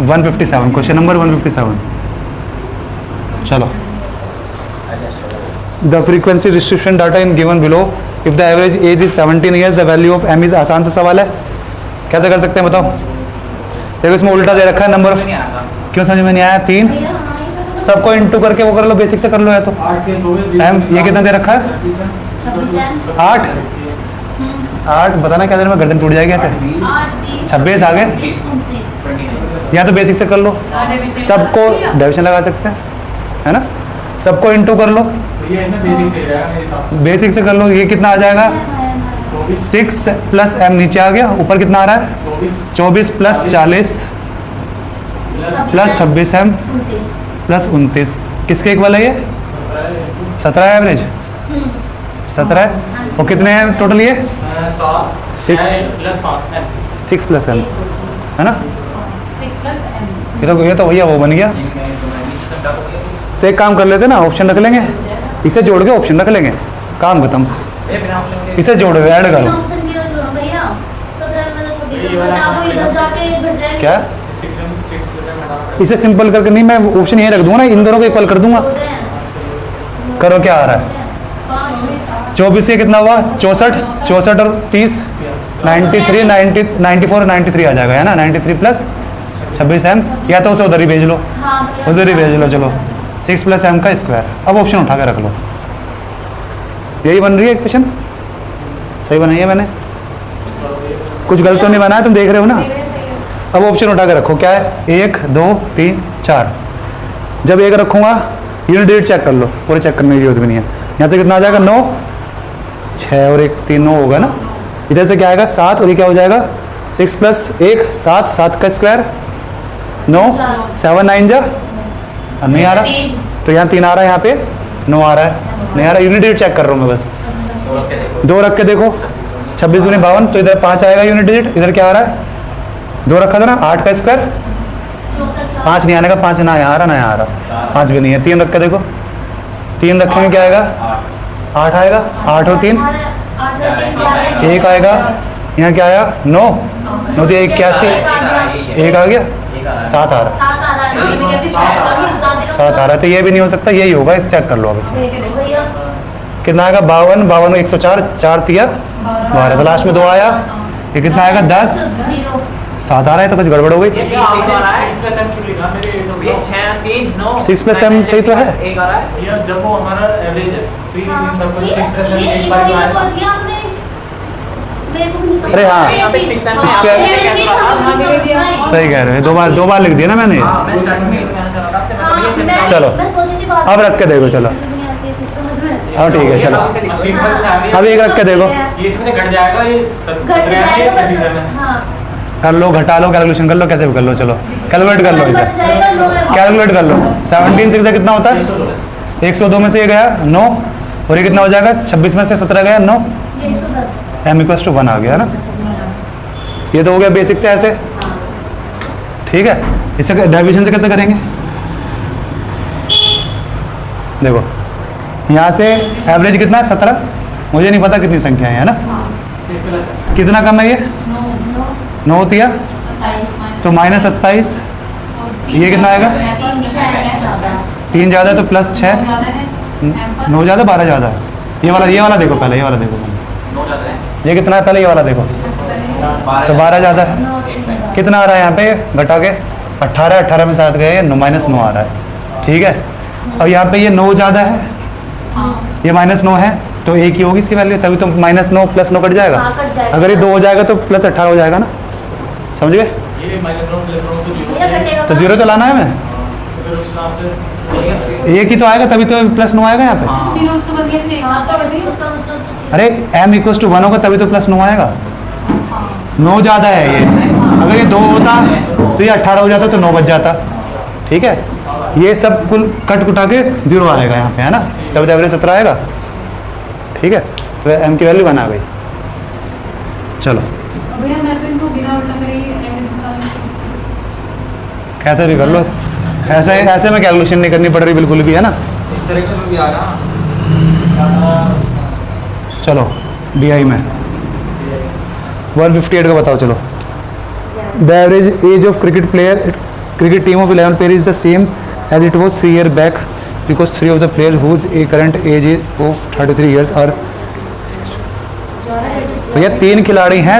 157, question number 157। चलो, the frequency distribution data in given below, if the average age is 17 years, the value of M is. आसान सा सवाल है, कैसे कर सकते हैं बताओ। देखो इसमें उल्टा दे रखा है नंबर ऑफ, क्यों समझ में नहीं आया? 3 सबको इंटू करके वो कर लो, बेसिक से कर लो। या तो एम ये कितना दे रखा है? 8 बताना क्या देर में गर्दन टूट जाएगी ऐसे। 26 आ गए, या तो बेसिक से कर लो, सबको डिवीजन लगा सकते हैं, है ना। सबको इंटू कर लो, बेसिक से कर लो। ये कितना आ जाएगा? 6 प्लस एम नीचे आ गया, ऊपर कितना आ रहा है? 24 प्लस 40 प्लस 26 एम प्लस 29। किसके इक्वल है ये? 17 है एवरेज, 17 है। और कितने हैं टोटल ये? 6 प्लस एम, है ना। ये तो भैया वो बन गया। तो एक काम कर लेते ना, ऑप्शन रख लेंगे, इसे जोड़ के ऑप्शन रख लेंगे, काम खत्म। इसे जोड़ के ऐड करो। क्या? इसे सिंपल करके नहीं, मैं ऑप्शन यही रख दूंगा ना, इन दोनों को इक्वल कर दूंगा। करो, क्या आ रहा है? 24 से कितना हुआ? 64, 64 और 30 93, 94, 93 आ जाएगा, है ना। 93 प्लस 26 एम, या तो उसे उधर ही भेज लो, उधर ही भेज लो। चलो, 6 प्लस एम का स्क्वायर। अब ऑप्शन उठा के रख लो, यही बन रही है क्वेश्चन। सही बनाई है मैंने, कुछ गलत तो नहीं बनाया, तुम देख रहे हो ना। अब ऑप्शन उठा के रखो, क्या है? 1 2 3 4। जब 1 रखूंगा, यूनिट डिजिट चेक कर लो, पूरे चेक करने की जरूरत भी नहीं है। यहाँ से कितना आ जाएगा? 9, 6 और 1 3, 9 होगा ना। इधर से क्या आएगा? 7, और ये क्या हो जाएगा? 6 प्लस 1 7, 7 का स्क्वायर 9, 7 9 जा, नहीं आ रहा तो यहाँ 3 आ रहा है, यहाँ पे 9 आ रहा है, नहीं आ रहा। यूनिट डिजिट चेक कर रहा हूँ मैं बस। 2 रख के देखो, 26 दूनी 52, तो इधर 5 आएगा यूनिट डिजिट। इधर क्या आ रहा है? 2 रखा था ना, 8 का स्क्वायर 5 नहीं आने का, 5 ना आ रहा, ना आ रहा, 5 भी नहीं है। 3 रख के देखो, 3 रखेंगे क्या आएगा? 8 आएगा, 8 और 3 1 आएगा। यहाँ क्या आया? 9 9 तो 81, 1 आ गया, 7 आ रहा, 7 आ रहा है। तो ये भी नहीं हो सकता, यही होगा, इस चेक कर लो। अब कितना आएगा? 52 52 104, 4 तिया 12, तो लास्ट में 2 आया। ये कितना आएगा? 10 7 आ रहा है, तो कुछ गड़बड़ हो गई। 6 प्लस एम सही तो है। अरे हाँ, सही कह रहे हैं, 2 बार लिख दिया ना मैंने। चलो अब रख के देखो, चलो हाँ ठीक है, चलो अब 1 रख के देखो, कर लो, घटा लो, कैलकुलेशन कर लो, कैसे भी कर लो। चलो कैलकुलेट कर लो, इसे कैलकुलेट कर लो। 17 6 कितना होता है? 102 में से ये गया 9, और ये कितना हो जाएगा? 26 में से 17 गया 9, m = 1 आ गया ना। ये तो हो गया बेसिक से ऐसे, ठीक है। इसे डिवीजन से कैसे करेंगे? देखो यहाँ से एवरेज कितना है? 17, मुझे नहीं पता कितनी संख्या है ना। कितना कम है ये? 9 होती है, तो -27। ये कितना आएगा? 3 ज़्यादा है, तो +6। 9 ज़्यादा, 12 ज़्यादा है। ये वाला देखो पहले, ये वाला देखो, ये कितना है? पहले ये वाला देखो, तो 12 ज़्यादा है। कितना आ रहा है यहाँ पे घटा के? 18, 18 में 7 गए, -9 आ रहा है, ठीक है। और यहाँ पे ये 9 ज़्यादा है, ये -9 है, तो 1 ही होगी इसकी वैल्यू, तभी तो -9 + 9 कट जाएगा। अगर ये 2 हो जाएगा तो +18 हो जाएगा ना, समझ गए? तो 0 तो लाना है हमें, 1 ही तो आएगा, तभी तो +9 आएगा यहाँ पे। अरे m = 1 होगा तभी तो +9 आएगा। 9 ज़्यादा है ये, अगर ये 2 होता तो ये 18 हो जाता, तो 9 बच जाता, ठीक है। ये सब कुल कट कुटा के 0 आएगा यहाँ पे, है ना, तब तो एवरेज 17 आएगा, ठीक है। तो m की वैल्यू 1 आ गई। चलो कैसे भी कर लो, ऐसे में कैलकुलेशन नहीं करनी पड़ रही बिल्कुल भी, है ना। इस तरह का भी आ रहा। चलो DI में 158 का बताओ। चलो the average age of cricket cricket team of 11 players is the same as it was 3 years back because 3 of the players whose current age is of 33 years are भैया 3 खिलाड़ी हैं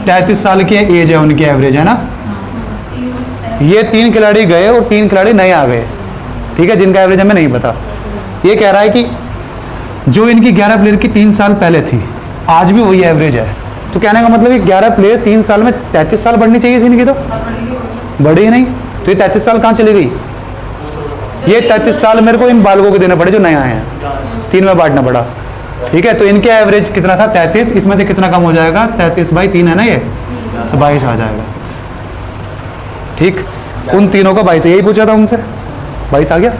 33 साल की एज है उनकी एवरेज है ना। ये 3 खिलाड़ी गए और 3 खिलाड़ी नए आ गए, ठीक है, जिनका एवरेज हमें नहीं पता। ये कह रहा है कि जो इनकी 11 प्लेयर की 3 साल पहले थी आज भी वही एवरेज है। तो कहने का मतलब कि 11 प्लेयर 3 साल में 33 साल बढ़नी चाहिए थी इनकी, तो बढ़ी ही नहीं, तो ये 33 साल कहाँ चली गई? ये 33 साल मेरे को इन बालकों को देने पड़े जो नए आए हैं, 3 में बांटना पड़ा, ठीक है। तो इनके एवरेज कितना था? 33, इसमें से कितना कम हो जाएगा? 33/3 है ना ये, तो 22 आ जाएगा, ठीक। उन तीनों का 22, यही पूछा था उनसे, 22 आ गया?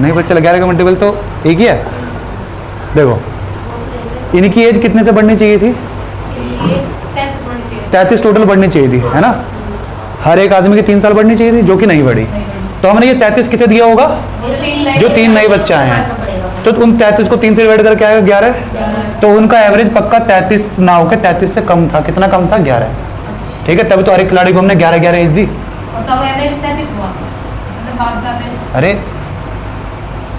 नहीं पता चला, 11 का मल्टीपल तो एक ही है। देखो इनकी एज कितने से बढ़नी चाहिए थी? 33 टोटल बढ़नी चाहिए थी, है ना। हर एक आदमी की 3 साल बढ़नी चाहिए थी, जो कि नहीं बढ़ी। तो हमने ये 33 किसे दिया होगा? जो 3 नए बच्चे आए हैं। तो उन 33 को 3 से डिवाइड करके आएगा 11, तो उनका एवरेज पक्का 33 ना होकर 33 से कम था। कितना कम था? 11, ठीक है। तभी तो हर एक खिलाड़ी को हमने 11 एज दी। अरे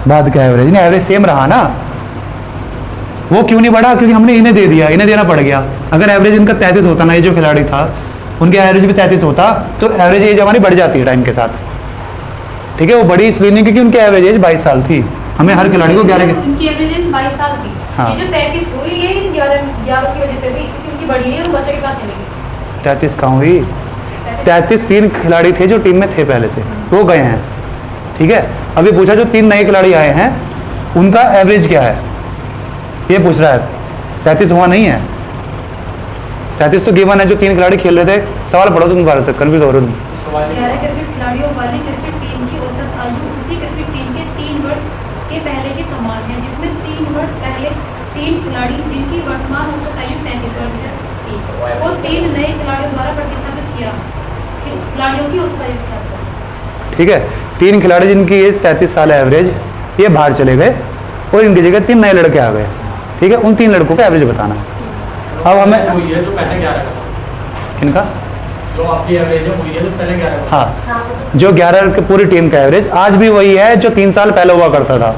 बाद का एवरेज नहीं, एवरेज सेम रहा ना। वो क्यों नहीं बढ़ा? क्योंकि हमने इन्हें दे दिया, इन्हें देना पड़ गया। अगर एवरेज इनका 33 होता ना, ये जो खिलाड़ी था उनके एवरेज भी 33 होता, तो एवरेज एज हमारी बढ़ जाती है टाइम के साथ, ठीक है। वो बड़ी इसलिए नहीं क्योंकि उनकी एवरेज एज 22 साल थी। हमें हर खिलाड़ी को 11 उनकी एवरेज एज 22 साल थी। हाँ। ये जो 33 हुई ये 11 की वजह से हुई, क्योंकि उनकी बढ़ी है, वो बच्चों के पास चली गई। 33 कहाँ हुई? 33 3 खिलाड़ी थे जो टीम में थे पहले से, वो गए हैं, ठीक है। अभी पूछा जो 3 नए खिलाड़ी आए हैं उनका एवरेज क्या है, ये पूछ रहा है। 33 हुआ नहीं है, 33 तो गिवन है जो 3 खिलाड़ी खेल रहे थे। सवाल पढ़ो तुम दोबारा से, कन्फ्यूज हो रहे हो। 11 क्रिकेट खिलाड़ियों वाली क्रिकेट टीम की औसत आयु उसी क्रिकेट टीम के 3 वर्ष के पहले के समान है, जिसमें 3 वर्ष पहले 3 खिलाड़ी जिनकी वर्तमान औसत आयु 33 वर्ष थी, वो 3 नए खिलाड़ियों द्वारा प्रतिस्थापित किया खिलाड़ियों की औसत आयु क्या था, ठीक है। 3 खिलाड़ी जिनकी एज 33 साल है एवरेज, ये बाहर चले गए और इनकी जगह 3 नए लड़के आ गए, ठीक है। उन 3 लड़कों का एवरेज बताना है। अब हमें वही है जो पहले 11 का, इनका जो आपकी एवरेज है वही है जो पहले 11 का। हाँ, जो 11 की पूरी टीम का एवरेज आज भी वही है जो 3 साल पहले हुआ करता था।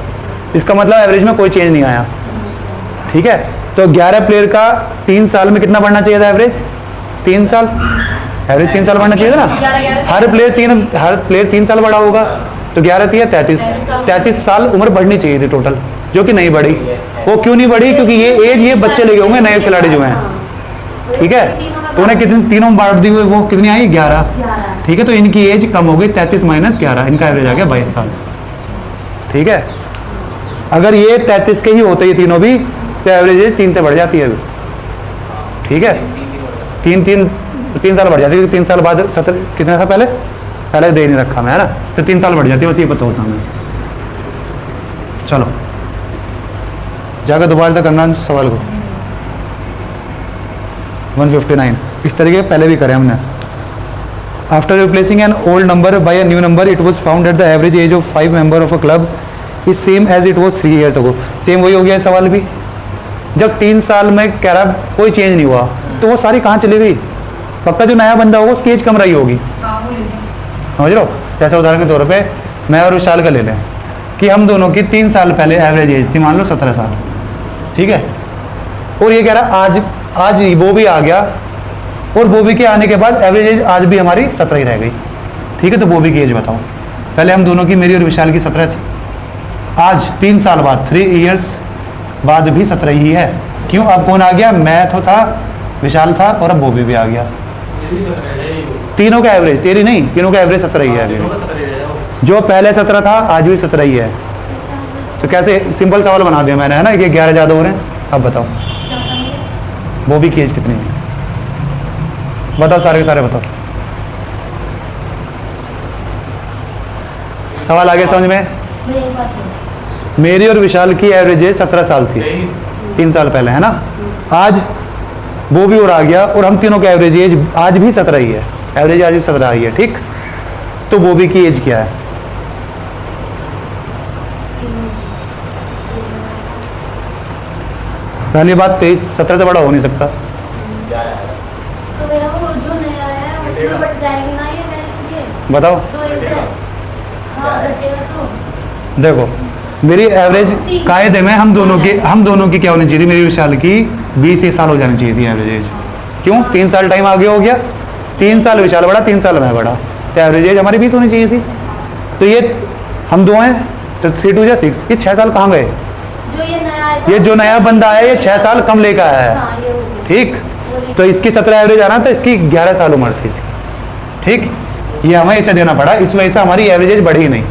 इसका मतलब एवरेज में कोई चेंज नहीं आया, ठीक है। तो 11 प्लेयर का 3 साल में कितना बढ़ना चाहिए था एवरेज? 3 साल एवरेज 3 साल बढ़ना चाहिए था ना। हर प्लेयर 3 साल बड़ा होगा, तो 11 थी 33 साल उम्र बढ़नी चाहिए थी टोटल, जो कि नहीं बढ़ी। वो क्यों नहीं बढ़ी? क्योंकि ये एज ये बच्चे ले गए होंगे नए खिलाड़ी जो हैं, ठीक है। तो उन्हें कितनी तीनों बांट दी हुई, वो कितनी आई? 11, ठीक है। तो इनकी एज कम हो गई, 33 - 11, इनका एवरेज आ गया 22 साल, ठीक है। अगर ये 33 के ही होते ये तीनों भी, तो एवरेज एज 3 से बढ़ जाती है अभी, ठीक है। 3 साल बढ़ जाती है, 3 साल बाद 17 कितना था पहले दे नहीं रखा मैं, है ना। तो 3 साल बढ़ जाती है, बस ये पता होता हमें। चलो जाकर दोबारा से करना सवाल को। 159 इस तरीके पहले भी करे हमने। After replacing an old number by a new number it was found that the average age of 5 member of a club is same age it was 3 years ago. Same वही हो गया सवाल भी। जब 3 साल में कह रहा कोई चेंज नहीं हुआ, तो वो सारी कहाँ चली गई? पक्का जो नया बंदा होगा उसकी एज कम रही होगी, समझ लो। जैसे उदाहरण के तौर पे मैं और विशाल का ले लें कि हम दोनों की 3 साल पहले एवरेज एज थी मान लो 17 साल, ठीक है। और ये कह रहा आज वो भी आ गया, और बॉबी के आने के बाद एवरेज एज आज भी हमारी 17 ही रह गई, ठीक है। तो बॉबी की एज बताओ। पहले हम दोनों की, मेरी और विशाल की 17 थी, आज 3 साल बाद 3 ईयर्स बाद भी 17 ही है। क्यों? अब कौन आ गया? मैं तो था, विशाल था, और अब बॉबी भी आ गया। तीनों का एवरेज, तेरी नहीं, तीनों का एवरेज 17 ही है। जो पहले 17 था आज भी 17 ही है। तो कैसे सिंपल सवाल बना दिया मैंने, है ना, कि 11 ज़्यादा हो रहे हैं। अब बताओ बॉबी की एज कितनी है? बताओ, सारे के सारे बताओ। सवाल आ गया समझ में? मेरी और विशाल की एवरेज एज 17 साल थी 3 साल पहले, है ना। आज वो भी और आ गया, और हम तीनों का एवरेज एज आज भी 17 ही है। एवरेज आज भी 17 ही है, ठीक। तो बॉबी की एज क्या है? पहली बात 23 17 से बड़ा हो नहीं सकता। तो मेरा वो जो नया आया है इसमें बट जाएगी ना ये बताओ। तो ऐसे हाँ घटेगा तो देखो मेरी एवरेज कायदे में हम दोनों की क्या होनी चाहिए थी, मेरी विशाल की 20 साल हो जानी चाहिए थी एवरेज एज। क्यों? 3 साल टाइम आगे हो गया, 3 साल विशाल बड़ा, 3 साल मैं बड़ा, तो एवरेज एज हमारी 20 होनी चाहिए थी। तो ये हम 2 हैं तो 3 2 6, ये 6 साल कहाँ गए? जो ये नया आएगा, ये जो नया बंदा आया ये 6 साल कम लेकर आया है, हाँ, ये हो गया। ठीक। तो इसकी 17 एवरेज आना तो इसकी 11 साल उम्र थी इसकी, ठीक। ये हमें इसे देना पड़ा, इस वजह से हमारी एवरेज एज बढ़ी नहीं,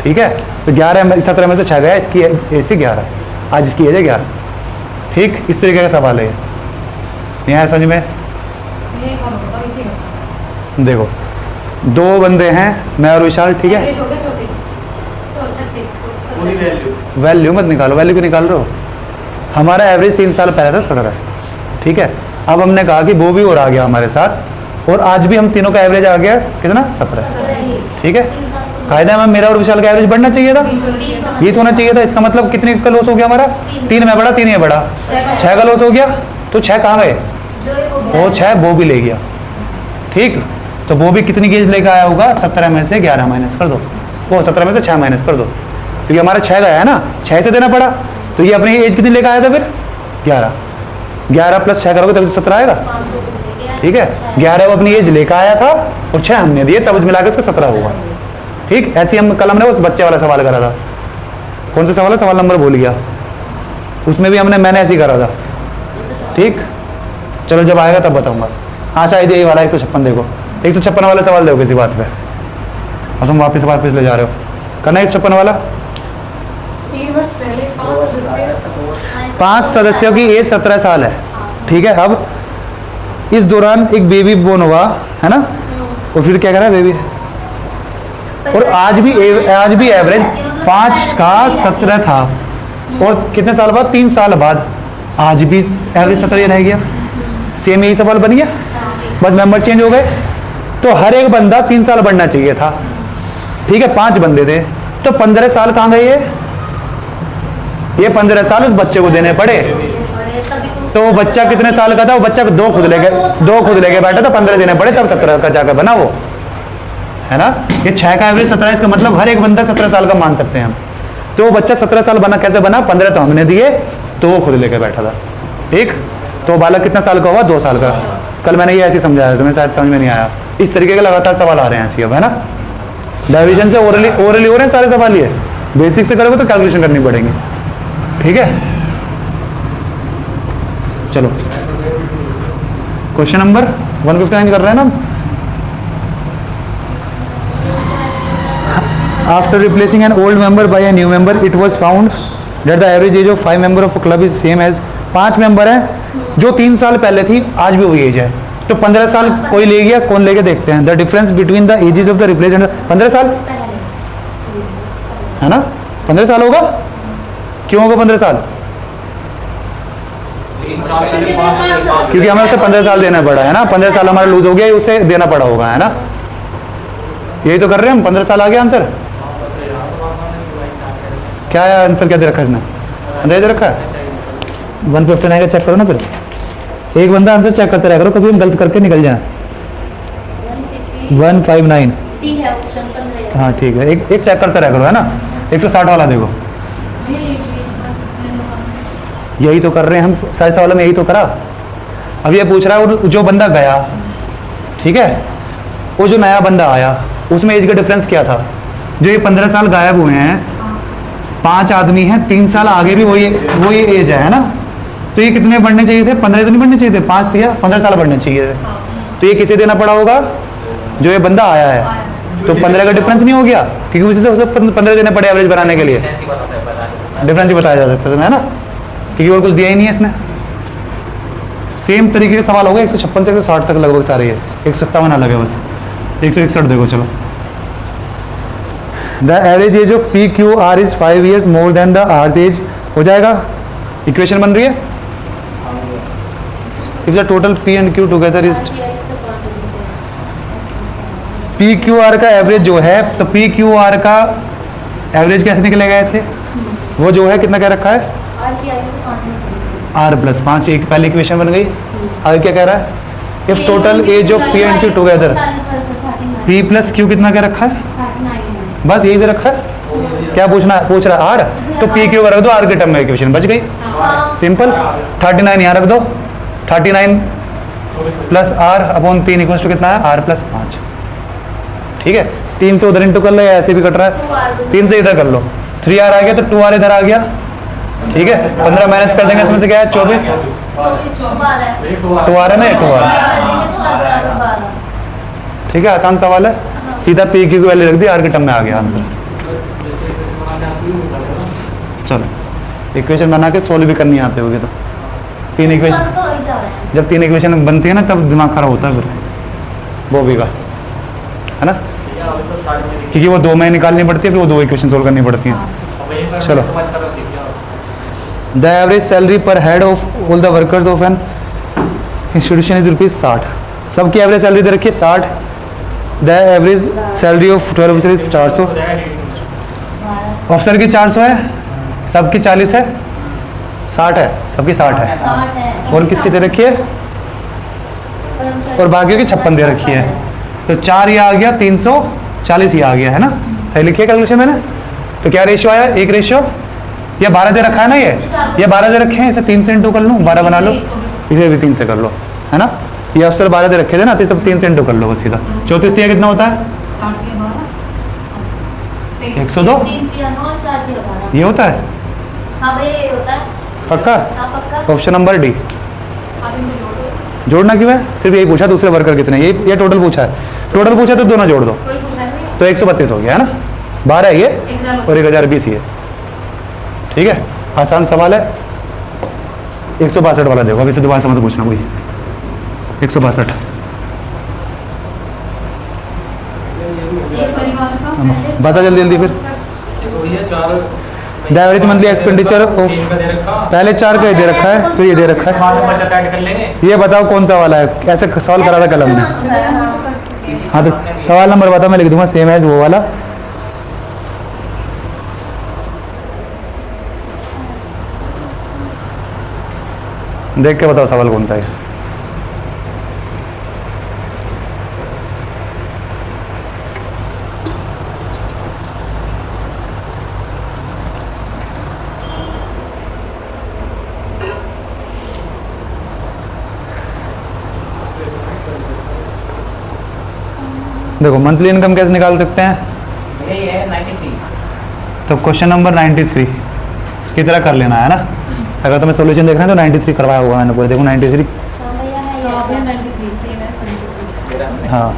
ठीक है। तो 17 में से 6 गया, इसकी एज थी 11, आज इसकी एज है 11, ठीक। इस तरीके का सवाल है, नहीं आया समझ में? ये कौन होगा इसी में देखो 2 बंदे हैं, मैं और विशाल, ठीक है। एवरेज हो गया 34 तो 36 पूरी वैल्यू वैल्यू मत निकालो, वैल्यू क्यों निकाल रहे हो? हमारा एवरेज 3 साल पहले था 17, ठीक है। अब हमने कहा कि वो भी और आ गया हमारे साथ, और आज भी हम तीनों का एवरेज आ गया कितना? 17, ठीक है। कायदा में मेरा और विशाल का एवरेज बढ़ना चाहिए था, 20 होना चाहिए था। इसका मतलब कितने का लॉस हो गया हमारा? 3 में बड़ा, 3 में बड़ा, 6 का लॉस हो गया। तो 6 कहाँ गए? वो 6 वो भी ले गया, ठीक। तो वो भी कितनी गेज लेकर आया होगा? 17 में से 11 माइनस कर दो, वो 17 में से 6 माइनस कर दो, क्योंकि हमारा 6 गया है ना, 6 से देना पड़ा। तो ये अपनी एज कितनी लेकर आया था फिर? 11 प्लस 6 करोगे तब 17 आएगा, ठीक है। 11 वो अपनी एज लेकर आया था और 6 हमने दिए, तब मिलाकर उसका 17 होगा, ठीक। ऐसे हम कल हमने उस बच्चे वाला सवाल करा था, कौन सा सवाल है? सवाल नंबर भूल गया, उसमें भी मैंने ऐसे ही करा था, ठीक। चलो जब आएगा तब बताऊंगा। हाँ शायद यही वाला 156, देखो 156 वाला सवाल देखो किसी बात पे, और तुम वापस ले जा रहे हो। करना 156 वाला। 3 वर्ष पहले 5 सदस्यों की एज 17 साल है, ठीक है। अब इस दौरान एक बेबी बोर्न हुआ है ना, और फिर क्या करा बेबी, और आज भी एवरेज 5 का 17 था, और कितने साल बाद? 3 साल बाद आज भी एवरेज 17 ही रह गया। सेम यही सवाल बन गया, बस मेंबर चेंज हो गए। तो हर एक बंदा 3 साल बढ़ना चाहिए था, ठीक है। 5 बंदे थे, तो 15 साल कहाँ गए? ये 15 साल उस बच्चे को देने पड़े। तो वो बच्चा कितने साल का था? वो बच्चा 2 खुद लेके बैठा था, 15 देने पड़े, तब 17 का जाकर बना वो, है ना। ये 6 का एवरेज 17, इसका मतलब हर एक बंदा 17 साल का मान सकते हैं हम। तो वो बच्चा 17 साल बना, कैसे बना? 15 तो हमने दिए, तो वो खुद लेके बैठा था, ठीक। तो बालक कितना साल का हुआ? 2 साल का। कल मैंने ये ऐसे समझाया, तुम्हें शायद समझ में नहीं आया। इस तरीके के लगातार सवाल आ रहे हैं ऐसे, अब है ना। डिवीजन से ओरली हो रहे हैं सारे सवाल, ये बेसिक से करोगे तो कैलकुलेशन करनी पड़ेगी, ठीक है। चलो क्वेश्चन नंबर 1 को स्कैन कर रहे हैं ना हम। After replacing an old member by a new member, it was found that the average age of 5 members of a club is same as 5 member हैं जो 3 साल पहले थी, आज भी वही एज है। तो 15 साल कोई ले गया, कौन लेके देखते हैं। The difference between the ages of the रिप्लेसेंट 15 साल है ना, 15 साल होगा। क्यों होगा 15 साल? क्योंकि हमें उसे 15 साल देना पड़ा है ना, 15 साल हमारा लूज हो गया, उसे देना पड़ा होगा, है ना। यही तो कर रहे हैं हम। 15 साल आ गया आंसर। क्या है आंसर? क्या दे रखा है इसने? अंदर दे रखा है 159 आएगा, चेक करो ना। फिर एक बंदा आंसर चेक करते रह करो, कभी हम गलत करके निकल जाए। 159 हाँ ठीक है, एक चेक करते रह करो, है ना। 160 वाला देखो, यही तो कर रहे हैं हम सारे सवालों में, यही तो करा। अब ये पूछ रहा है जो बंदा गया, ठीक है, वो जो नया बंदा आया उसमें एज का डिफरेंस क्या था। जो ये 15 साल गायब हुए हैं, 5 आदमी हैं, 3 साल आगे भी वही एज है ना। तो ये कितने बढ़ने चाहिए थे? 15 तो नहीं बढ़ने चाहिए थे, 5 थे, 15 साल बढ़ने चाहिए थे। तो ये किसे देना पड़ा होगा? जो ये बंदा आया है। तो 15 का डिफरेंस नहीं हो गया, क्योंकि उसे 15 देने पड़े एवरेज बनाने के लिए। डिफरेंस ही बताया जा सकता है ना, क्योंकि और कुछ दिया ही नहीं है इसने। सेम तरीके के सवाल हो गए 156 से 160 तक लगभग सारे है, 157 अलग है बस। 161 देखो, चलो। The average age of P Q R is 5 years more than the R's age. हो जाएगा, इक्वेशन बन रही है। If the total P and Q together is P Q R का एवरेज जो है, तो पी क्यू आर का एवरेज कैसे निकलेगा ऐसे? वो जो है कितना क्या रखा है? R + 5। एक पहली इक्वेशन बन गई। आगे क्या कह रहा है? If total age of P and Q together P plus Q कितना क्या रखा है, बस यही दे रखा है। क्या पूछ रहा है आर, तो पी क्यू रख दो आर के टर्म में इक्वेशन बच गई, सिंपल। 39 यहाँ रख दो, 39 plus R upon 3 equal to कितना है आर प्लस 5, ठीक है। 3 से उधर इंटू कर लो या ऐसे भी कट रहा है, 3 से इधर कर लो, 3r आ गया तो 2r इधर आ गया, ठीक है। 15 माइनस कर देंगे, इसमें से क्या है 24, 2r है ना, 2r, ठीक है। आसान सवाल है, सीधा पी क्यू की वैल्यू रख दी, आर के टर्म में आ गया आंसर। चलो इक्वेशन बना के सोल्व भी करनी आते होगी तो 3 इक्वेशन, जब 3 इक्वेशन बनती है ना तब दिमाग खराब होता है फिर बॉबी का, है ना, क्योंकि वो 2 में निकालनी पड़ती है, फिर वो 2 इक्वेशन सोल्व करनी पड़ती हैं। चलो, द एवरेज सैलरी पर head of all the workers of an institution is ₹60। सबकी एवरेज सैलरी दे रखी है 60। The average salary of 12 officer is 400। Officer की 400 है, सबकी 40 है, 60 है, सबकी 60 है, और किसकी दे रखी है, और बाकियों की 56 दे रखी है। तो 4 ये आ गया, 340 ये आ गया, है ना, सही लिखिए कैलकुलेशन मैंने। तो क्या रेशियो आया, 1 रेशियो, ये 12 दे रखा है ना, ये 12 दे रखे हैं, इसे 3 से इंटू कर लो, 12 बना लो, इसे भी 3 से कर लो, है ना। ये अफसर 12 दे रखे थे ना, तो सब 3 से इंटू कर लो बस सीधा। 34 दिया कितना होता है 102, ये होता है पक्का। Option number D. जोड़ना क्यों है, सिर्फ यही पूछा, दूसरे वर्कर कितने, ये टोटल पूछा है, टोटल पूछा तो दोनों जोड़ दो, तो 132 हो गया, है ना। 12 ये और 1020 ये, ठीक है। आसान सवाल है। 162 वाला देखो, अभी से दोबारा से मत पूछना कोई। 162 बता जल्दी जल्दी फिर। The average monthly expenditure of, पहले 4 का दे रखा है, फिर ये दे रखा है, ये बताओ कौन सा वाला है, ऐसे सवाल करा था कल हमने। हाँ तो सवाल नंबर बता, मैं लिख दूंगा सेम एज वो वाला। देख के बताओ सवाल कौन सा है। देखो मंथली इनकम कैसे निकाल सकते हैं, यही है 93। तो क्वेश्चन नंबर 93 की तरह कर लेना है ना। अगर तुम्हें सॉल्यूशन देख रहे हैं तो 93 करवाया हुआ मैंने पूरे, देखो 93। हाँ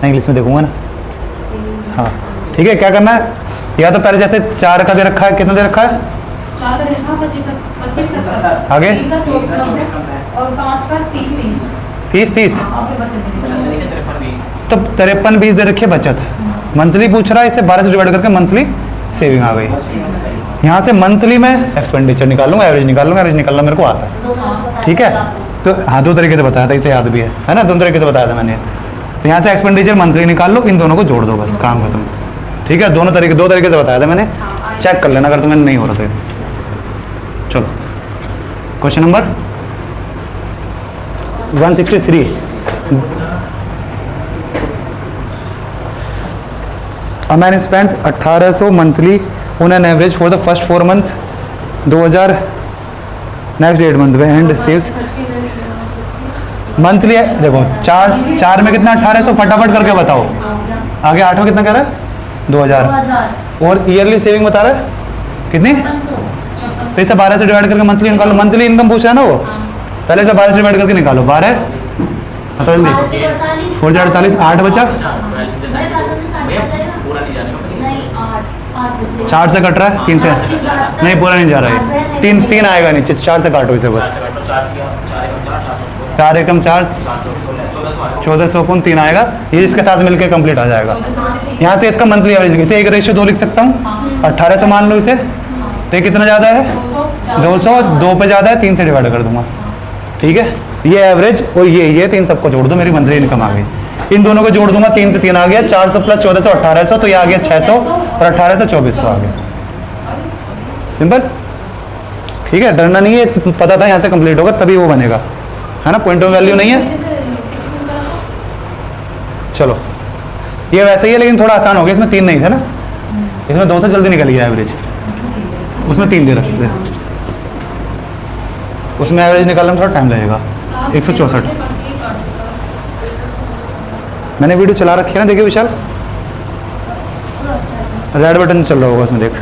इंग्लिश में देखूंगा ना। हाँ ठीक है, क्या करना है, या तो पहले जैसे 4 का दे रखा है, कितना दे रखा है 25 आगे? और 5 का 30 तो 53-20 दे रखी है बचत। मंथली पूछ रहा है, इससे 12 से डिवाइड करके मंथली सेविंग आ गई। यहाँ से मंथली में एक्सपेंडिचर निकालूंगा, एवरेज निकालूंगा, एवरेज निकालना मेरे को आता है, ठीक है। तो हाँ 2 तरीके से बताया था, इसे याद भी है ना, 2 तरीके से बताया था मैंने। तो यहाँ से एक्सपेंडिचर मंथली निकाल लो, इन दोनों को जोड़ दो, बस काम खत्म, ठीक है। 2 तरीके से बताया था मैंने, चेक कर लेना अगर तुम्हें नहीं हो रहा तो। चलो question number 163। A man spends 1800 monthly on an average for the first 4 month, 2000 next 8 month में, and saves मंथली है। देखो 4 में कितना 1800, फटाफट करके बताओ। आगे 8 में कितना कह रहा है 2000, और ईयरली सेविंग बता रहा है कितनी, तो इसे 12 से डिवाइड करके मंथली निकालो। मंथली इनकम पूछ रहा है ना वो, पहले से 12 से डिवाइड करके निकालो। 12 बताओ जल्दी, 448, 8 बचा, 4 से कट रहा है, 3 से नहीं, पूरा नहीं जा रहा है, 3 आएगा नीचे, 4 से काटो इसे बस। 4 एकम 4, 1400 3 आएगा, ये इसके साथ मिलके कंप्लीट आ जाएगा। यहाँ से इसका मंथली एवरेज, इसे 1 रेशियो 2 लिख सकता हूँ। 1800 मान लो इसे, तो कितना ज़्यादा है 200, 2 पे ज़्यादा है, 3 से डिवाइड कर दूंगा, ठीक है। ये एवरेज और ये 3 सबको जोड़ दो, मेरी मंथली इनकम आ गई। इन दोनों को जोड़ दूंगा, 3 से 3 आ गया, 400 प्लस 1400 1800, तो ये आ गया 600, और 1800 2400 आ गया। सिंपल, ठीक है, डरना नहीं है, पता था यहाँ से कंप्लीट होगा तभी वो बनेगा, है ना। पॉइंट ऑफ वैल्यू नहीं है, चलो ये वैसे ही है लेकिन थोड़ा आसान हो गया, इसमें 3 नहीं थे ना, इसमें 2 तो जल्दी निकल गया एवरेज, उसमें 3 दे रखे थे, उसमें एवरेज निकालने में थोड़ा टाइम लगेगा। 164 मैंने वीडियो चला रखी है ना, देखिए विशाल, रेड बटन चल रहा होगा उसमें, देख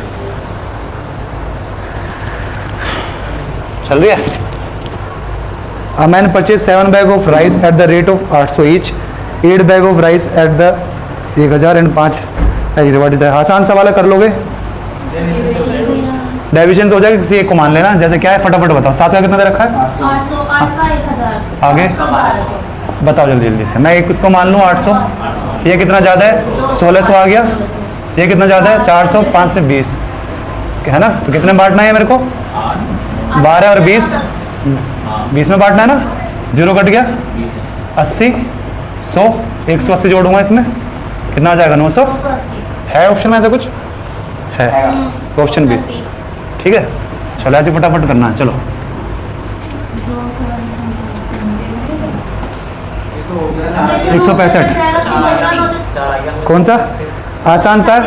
चल रही है। A man purchased 7 bags of rice at the rate of 800 each, 8 bags of rice at the 1000 and 5 divide. आसान सवाल है, कर लोगे, डाइविजन हो जाएगा, किसी एक को मान लेना। जैसे क्या है फटाफट बताओ, 7 का कितना दे रखा है, 800, 8 का 1000, आगे बताओ जल्दी जल्दी से। मैं एक इसको मान लूँ 800, ये कितना ज़्यादा है 1600 आ गया, ये कितना ज़्यादा है 400, 5 से 20 है ना, तो कितने बांटना है मेरे को, 12 और 20, 20 में बांटना है ना, 0 कट गया, 80, 100, 180 जोड़ूंगा इसमें, कितना आ जाएगा 900। 280, है ऑप्शन में ऐसा कुछ है, ऑप्शन बी, ठीक है। चलो ऐसे फटाफट करना है, चलो 165 कौन सा आसान सा है,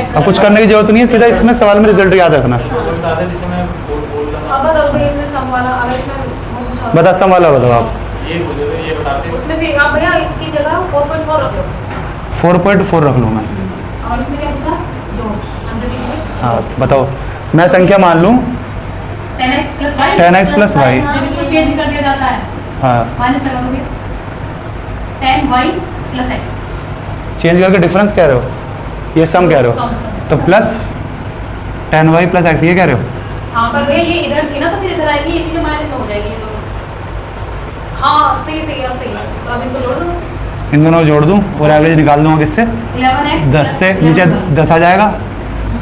अब कुछ करने की जरूरत नहीं है, सीधा इसमें सवाल में रिजल्ट याद रखना। अब बताओ भैया इसमें सम वाला, अगर इसमें वो पूछा बता सम वाला बताओ आप, उसमें फिर आप भैया इसकी जगह 4.4 रख लो, 4.4 रख लूँ मैं, और इसमें क्या पूछा जो अंदर की जगह हाँ बताओ। मैं संख्या मान लूँ 10x plus y, 10x plus y, जब इसको चेंज कर दिया जाता है हाँ माइनस लगा दोगे 10y plus x, चेंज करके डिफरेंस कह रहे हो, ये सम कह रहे हो, तो प्लस 10y प्लस x ये कह रहे हो। हाँ पर भैया ये इधर थी ना, तो फिर इधर आएगी, ये चीजें माइनस में हो जाएगी ये दोनों। हाँ सही सही, अब सही है, तो अब इनको जोड़ दो, इन दोनों को जोड़ दूँ और एवरेज निकाल दूँगा किससे, 11x 10 से नीचे 10 आ जाएगा,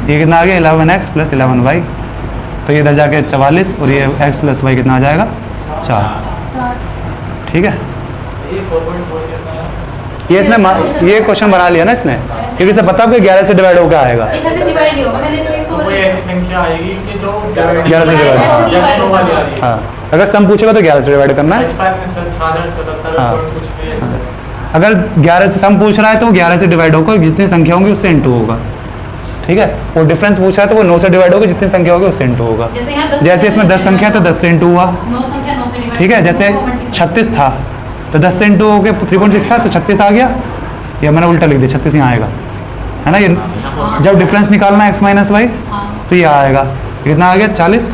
ये कितना आ गया 11x प्लस 11y, तो ये इधर जाके 44 और ये x प्लस y कितना आ जाएगा 4, ठीक है। ये इसने ये क्वेश्चन बना लिया ना इसने, क्योंकि इसे पता है 11 से डिवाइड होकर आएगा, 36 डिवाइड नहीं होगा, मैंने इसलिए इसको कोई ऐसी संख्या आएगी कि जो 11 से डिवाइड, ऐसे जैसे दो वाली आ रही है। हाँ अगर सम पूछेगा तो 11 से डिवाइड करना है, 77 हाँ। कुछ भी ऐसा। अगर 11 से सम पूछ रहा है तो वो 11 से डिवाइड होगा, जितनी संख्या होंगी उससे इंटू होगा, ठीक है। और डिफरेंस पूछा है तो वो 9 से डिवाइड होगा, जितनी संख्या होगी उससे इंटू होगा। जैसे यहाँ 10 जैसे इसमें 10 संख्या है तो 10 से इंटू हुआ, 9 संख्या 9 से डिवाइड, ठीक है। जैसे 36 था तो 10 से इंटू हो गया 3.6 था तो 36 आ गया, या मैंने उल्टा लिख दिया 36 यहाँ आएगा, है ना। ये जब डिफरेंस निकालना है x माइनस वाई तो ये आएगा, कितना आ गया 40,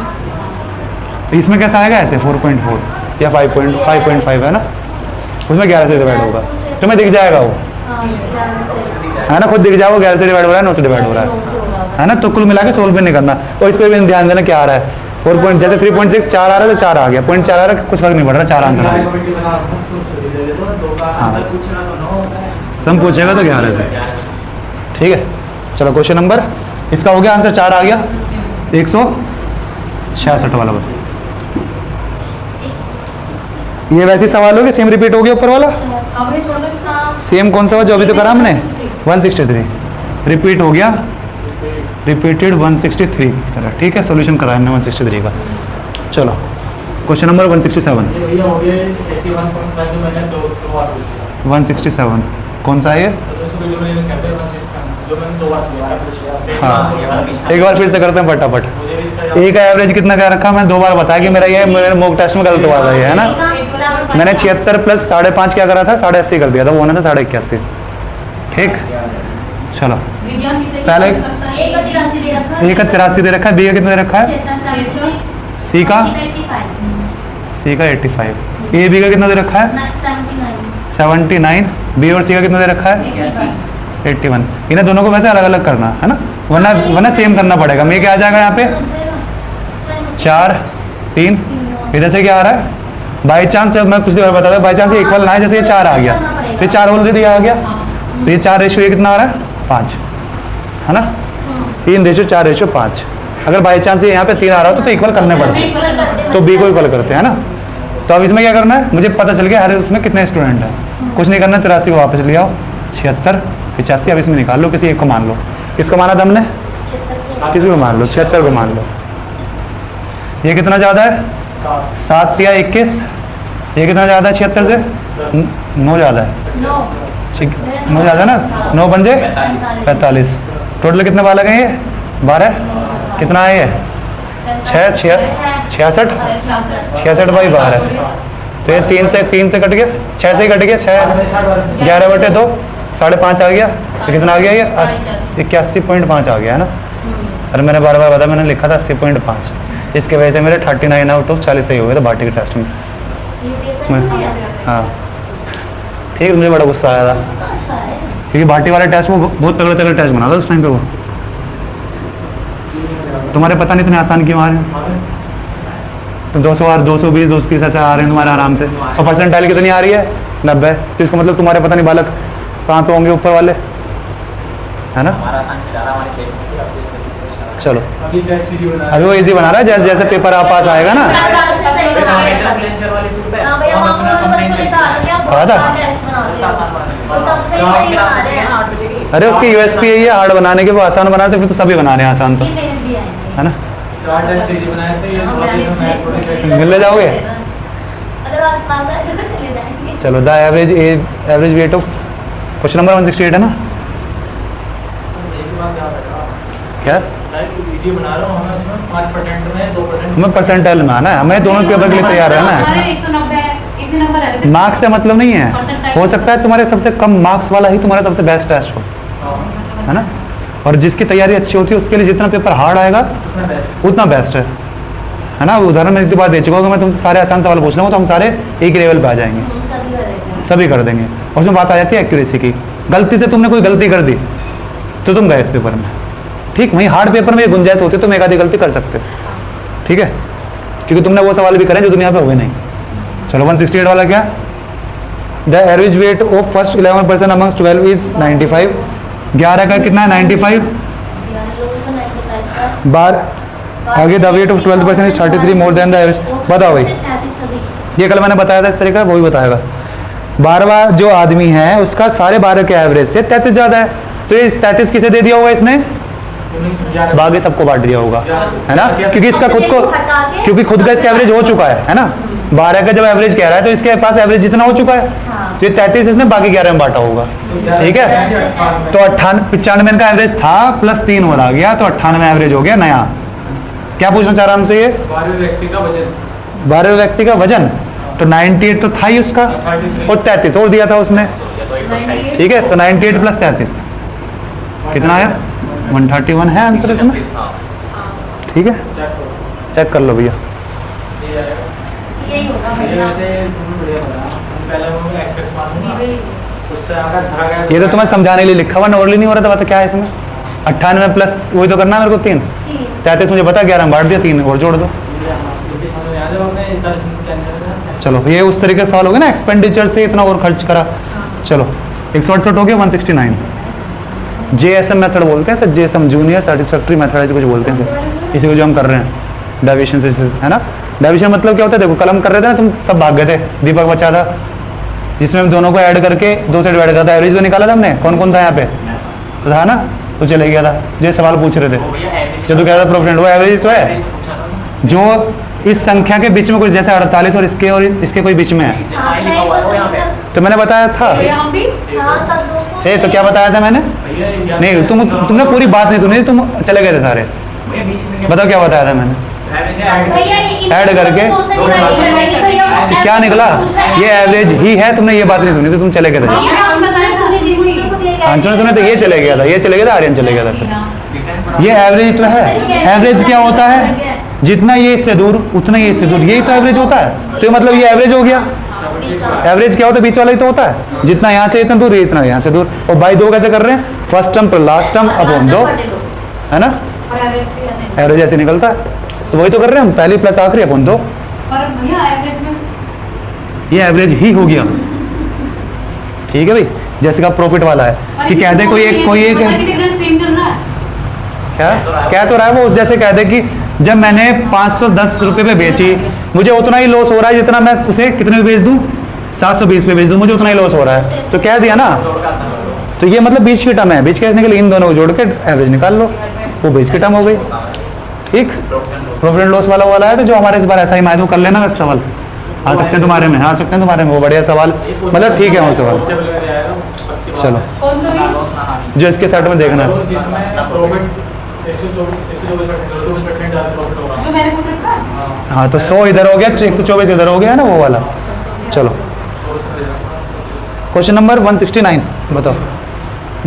इसमें कैसा आएगा ऐसे 4.4 या 5.5 है ना, उसमें 11 से डिवाइड होगा, तुम्हें दिख जाएगा वो, है ना, खुद दिख जाएगा 11 से डिवाइड हो रहा है 9 से डिवाइड हो रहा है ना। तो कुल मिला के सोल्व भी नहीं करना, और इस पर भी ध्यान देना क्या आ रहा है 4 पॉइंट, जैसे 3.6 4 आ रहा है तो 4 आ गया, 0.4 आ रहा है कुछ फर्क नहीं पड़ रहा, 4 आंसर आ गया। हाँ सम पूछेगा तो 11 से, ठीक है। चलो क्वेश्चन नंबर इसका हो गया आंसर 4 आ गया, 166 वाला बताओ। ये वैसे सवाल हो गया, सेम रिपीट हो गया ऊपर वाला, अब ये छोड़ दो इसका, सेम कौन सा हुआ जो अभी तो करा हमने 163 रिपीट हो गया, रिपीटेड 163 की तरह, ठीक है। सोल्यूशन करा हमने 163 का। चलो क्वेश्चन नंबर 167, ये हो गया 81.5 जो मैंने दो बार पूछा। 167 कौन सा है ये, तो इसको जो मैंने कहते हैं 167 जो मैंने दो बार पूछा। हाँ एक बार फिर से करते हैं फटाफट। मुझे भी इसका ए का एवरेज कितना क्या रखा, मैंने 2 बार बताया कि मेरा ये मेरे मॉक टेस्ट में गलत हुआ था ये, है ना। मैंने 76 प्लस 5.5 क्या करा था 80.5 कर दिया था, वो होना था 81.5, ठीक। चलो विज्ञान विषय पहले एक का 83 दे रखा ए का 83 दे रखा है, बी का कितना दे रखा है, सी का 85, ए बी का कितना दे रखा है 79, बी और सी का कितना दे रखा है 81। इन्हें दोनों को वैसे अलग अलग करना है ना, वरना सेम करना पड़ेगा। मैं क्या आ जाएगा यहाँ पे 4 3, इधर से क्या आ रहा है बाई चांस, मैं पिछली बार बताया था बाई चांस इक्वल ना है, जैसे ये 4 आ गया तो ये 4 ऑलरेडी आ गया, तो ये 4 रेशियो ये कितना आ रहा है 5, है ना, 3 रेशियो 4 रेशियो 5। अगर बाई चांस ये यहाँ पे 3 आ रहा हो तो इक्वल करने पड़ते हैं, तो बी को इक्वल करते हैं ना। तो अब इसमें क्या करना है, मुझे पता चल गया हर उसमें कितने स्टूडेंट हैं, कुछ नहीं करना, 83 को वापस ले आओ, 76 85 अब इसमें निकाल लो, किसी एक को मान लो, किसको माना था हमने, किसी को मान लो 76 को मान लो। ये कितना ज़्यादा है 7 या 21, ये कितना ज़्यादा है 76 से 9 ज़्यादा है, ठीक, मुझे याद है ना, 9 पंजे 45। टोटल कितने बालक हैं ये? 12। कितना है ये? 66 66/12। तो ये 3 से कट गया, 6 से ही कट गया, 6 11/2 5.5 आ गया। तो कितना आ गया ये? 81.5 आ गया है ना। अरे मैंने बार बार बताया, मैंने लिखा था 80.5। इसके वजह से मेरे 39 आउट ऑफ 40 सही हो गए थे भाटी के टेस्ट में। हाँ ठीक है, मुझे बड़ा गुस्सा आया था क्योंकि भाटी वाले टेस्ट में बहुत तगड़े तगड़े टेस्ट बना था उस टाइम पे। वो तुम्हारे पता नहीं इतने आसान क्यों आ रहे हैं। तो 200 और 220 230 ऐसे आ रहे हैं तुम्हारे आराम से, और परसेंटाइल कितनी आ रही है? 90। तो इसका मतलब तुम्हारे पता नहीं बालक कहाँ पे होंगे, ऊपर वाले, है ना। हमारा आसान से ज़्यादा हमारे पेट चलो अभी टेस्ट इजी बना अभी वो इजी बना रहा है, जैसे जैसे पेपर आप पास आएगा ना। अरे उसकी यूएसपी यही है, हार्ड बनाने के, वो आसान बनाते फिर तो सभी बना रहे हैं आसान, तो है ना। टेस्ट इजी बनाए थे, ये थोड़ी मिलने जाओगे। अगर आसपास आए तो चले जाएंगे। चलो the average weight of question number 168 है ना। क्या इजी बना रहा हूँ, हमें उसमें 5% में 2% हमें परसेंटाइल में आना है, हमें दोनों पेपर के लिए तैयार रहना है। हमारे 190 इतने नंबर रहते थे। मार्क्स से मतलब नहीं है, Percentile। हो सकता है तुम्हारे सबसे कम मार्क्स वाला ही तुम्हारा सबसे बेस्ट टेस्ट हो, है ना। और जिसकी तैयारी अच्छी होती है उसके लिए जितना पेपर हार्ड आएगा उतना बेस्ट है ना। उदाहरण मैं एक बात दे चुका हूँ कि मैं तुमसे सारे आसान सवाल पूछ लूँगा तो हम सारे एक ही लेवल पे आ जाएंगे, सभी कर देते हैं। सभी कर देंगे। और उसमें बात आ जाती है एक्यूरेसी की। गलती से तुमने कोई गलती कर दी तो तुम गए इस पेपर में, ठीक। वहीं हार्ड पेपर में ये गुंजाइश होती है, तुम एक आधी गलती कर सकते हो, ठीक है, क्योंकि तुमने वो सवाल भी करे जो दुनिया पे हुए नहीं। चलो 168 वाला क्या? The average weight of first 11% amongst 12 is 95। 11 का कितना है? 95। बार आगे the weight of 12% is 33 more than the average. बताओ भाई, ये कल मैंने बताया था इस तरीका, वही बताएगा। 12वां जो आदमी है उसका सारे 12 के एवरेज से 33 ज़्यादा है, तो ये 33 किसे दे दिया होगा इसने? बाकी सबको बांट दिया होगा, है ना, क्योंकि इसका खुद को, क्योंकि खुद का इसका एवरेज हो चुका है ना। 12 का जब एवरेज कह रहा है तो इसके पास एवरेज जितना हो चुका है, तो ये 33 इसने बाकी 11 में बांटा होगा, ठीक है। तो 95 का एवरेज था प्लस 3 और आ गया, तो 98 एवरेज हो गया नया। क्या पूछना चाह रहा हमसे ये? 12वें व्यक्ति का वजन, 12वें व्यक्ति का वजन, तो 98 तो था ही उसका, और 33 और दिया था उसने, ठीक है। तो 98 प्लस 33 कितना आया? 131 है आंसर इसमें, ठीक है। चेक कर लो भैया। यही होगा ये तो तुम्हें समझाने के लिए लिखा हुआ, नॉर्मली नहीं हो रहा था। बता क्या है इसमें? 98 प्लस वही तो करना है मेरे को 3। 33 मुझे पता, 11 में बांट दिया, 3 और जोड़ दो। चलो ये उस तरीके से सवाल हो गया ना, एक्सपेंडिचर से इतना और खर्च करा। चलो 168 हो गया। 169 JSM मेथड बोलते हैं sir, JSM junior satisfactory method ऐसे कुछ बोलते हैं सर, इसी को जो हम कर रहे हैं डेविएशन से, है ना। डेविएशन मतलब क्या होता है? देखो कलम कर रहे थे ना तुम, सब भाग गए थे, दीपक बचा था, जिसमें हम दोनों को ऐड करके 2 से डिवाइड करा था। एवरेज तो निकाला था हमने, कौन कौन था यहाँ पे? तो था ना, तो चले गया था। जो सवाल पूछ रहे थे जो तो कह रहा था प्रोफिट, वो एवरेज तो है जो इस संख्या के बीच में कुछ, जैसे 48 और इसके कोई बीच में है, तो मैंने बताया था। तो क्या बताया था मैंने? नहीं, तुमने पूरी बात नहीं सुनी, तुम चले गए थे सारे। बताओ क्या बताया था मैंने? ऐड करके क्या निकला? ये एवरेज ही है, तुमने ये बात नहीं सुनी, तो तुम चले गए थे। आंसर सुने तो ये चले गया था, ये चले गया था, आर्यन चले गया था फिर। ये एवरेज तो है। एवरेज क्या होता है? जितना ये इससे दूर उतना ये इससे दूर, यही तो एवरेज होता है। तो ये मतलब ये एवरेज हो गया। एवरेज क्या होता है? बीच वाला ही तो होता है, जितना यहाँ से इतना दूर, ये इतना यहाँ से दूर। और बाई 2 कैसे कर रहे हैं? फर्स्ट टर्म पर लास्ट टर्म अपॉन 2, है ना। एवरेज ऐसे निकलता है, तो वही तो कर रहे हैं हम, पहली प्लस आखिरी अपॉन 2। ये एवरेज ही हो गया, ठीक है भाई। जैसे का प्रॉफिट वाला है कि कह दे कोई एक क्या तो रहा है वो, जैसे कह दे कि जब मैंने 510 रुपये पे बेची, मुझे उतना ही लॉस हो रहा है जितना मैं उसे कितने में बेच दूं, 720 पे बेच दूं, मुझे उतना ही लॉस हो रहा है, तो कह दिया ना। तो ये मतलब बीच की टर्म है, बीच के के लिए इन दोनों को जोड़ के एवरेज निकाल लो, वो बीच की टर्म हो गई, ठीक। प्रॉफिट एंड लॉस वाला है, तो जो हमारे इस बार ऐसा ही मायदू कर लेना, बस सवाल आ सकते हैं तुम्हारे में, आ सकते हैं तुम्हारे में, वो बढ़िया सवाल, मतलब ठीक है वो सवाल। चलो कौन सा भी जो इसके सेट में देखना है। जिसमें प्रॉफिट 124% ज़्यादा प्रॉफिट होगा। जो मैंने पूछा था हाँ तो 100 इधर हो गया, 124 इधर हो गया ना वो वाला। चलो क्वेश्चन नंबर 169 बताओ।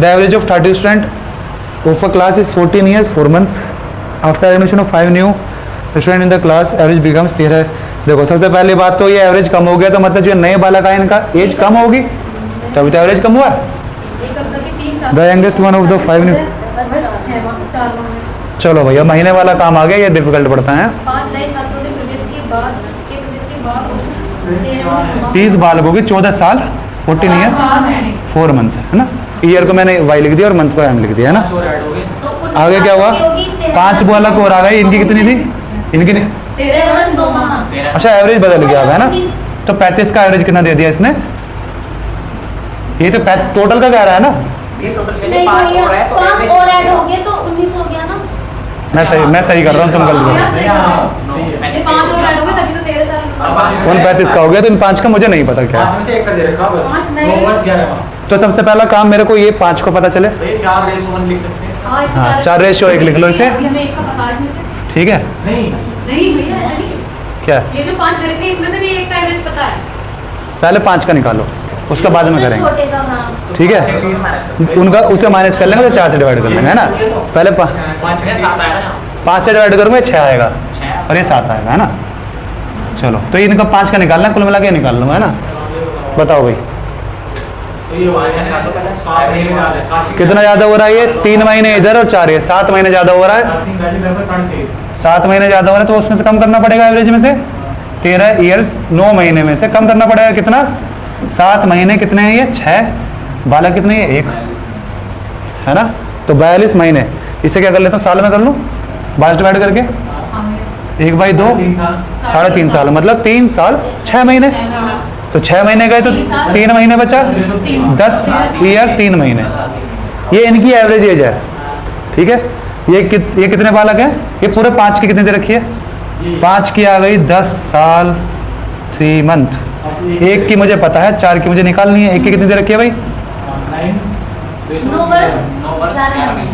The average of 30 student of a class is 14 years 4 months. After admission of 5 new student in the class average becomes 13। देखो सबसे पहली बात तो ये एवरेज कम हो गया, तो मतलब जो नए बालक आए इनका एज कम होगी, तभी तो एवरेज कम हुआ। एक अफसर के 30 the youngest one of the 5 new. 4 माह चलो भैया महीने वाला काम आ गया, ये डिफिकल्ट पड़ता है। 5 नए छात्रों ने प्रवेश के बाद 30 बालकों की 14 साल 14 ईयर 4 महीने 4 मंथ है ना। ईयर को मैंने वाई लिख दिया और मंथ को एम लिख दिया है ना। जो ऐड हो गए तो कुल आगे क्या हुआ? 5 बालक और आ गए, इनकी कितनी थी? इनकी नहीं। 13 वर्ष 2 माह अच्छा एवरेज बदल गया है ना। तो 35 का एवरेज कितना दे दिया इसने? ये तो टोटल का कह रहा है ना। ये टोटल के लिए नहीं 5 भैया, और है तो 5 average और ऐड कितना हो है? गए तो 19 हो गया ना। मैं सही कर रहा हूँ, तुम गलत कर रहे हो। सही हाँ, है। सही है। ये 5 और ऐड हो गए तभी तो 13 साल कौन 35 का हो गया, तो इन 5 का मुझे नहीं पता क्या 5 है। में से एक का दे रखा बस। 5 2 नए वर्ष 11 माह। तो सबसे पहला काम मेरे को ये 5 को पता चले। तो ये 4:1 लिख सकते हैं। हाँ, इसके हाँ, बारे में 4:1 लिख लो इसे। अभी हमें एक का पता इसमें से ठीक है नहीं नहीं भैया नहीं। क्या ये जो 5 दे रखे हैं इसमें से भी एक का एवरेज पता है। पहले 5 का निकालो, उसका बाद में करेंगे। छोटे का हाँ। ठीक है उनका उसे माइनस कर लेंगे तो 4 से डिवाइड कर लेंगे है ना। पहले 5 में 7 आएगा ना। 5 से डिवाइड करूँगा 6 आएगा 6 और ये 7 आएगा है ना। चलो तो इनका 5 का निकालना है, कुल मिला के निकाल लूँगा है ना। बताओ भाई तो ये वाला है तो पहले 7 महीने वाला है। 7 कितना ज़्यादा हो रहा है? ये 3 महीने इधर और 4 ये 7 महीने ज़्यादा हो रहा है। 7 महीने ज़्यादा हो रहा है तो उसमें से कम करना पड़ेगा एवरेज में से। 13 ईयर्स 9 महीने में से कम करना पड़ेगा कितना? 7 महीने कितने हैं ये? 6 बालक कितने हैं? 1 है ना। तो 42 महीने। इसे क्या कर लेता हूँ, साल में कर लूँ 12 डिवाइड करके। हाँ भैया 1/2 3 साल 3.5 साल मतलब 3 साल 6 महीने। 6 महीने तो 6 महीने गए तो 3 महीने बचा 10 ईयर 3 महीने। ये इनकी एवरेज एज है। ठीक है ये कितने बालक हैं? ये पूरे 5 की कितनी दे रखी है? 5 की आ गई 10 साल 3 मंथ। 1 की मुझे पता है, 4 की मुझे निकालनी है। 1 की कितनी दे रखी है भाई? 9 वर्ष 9 वर्ष 11 11 महीने।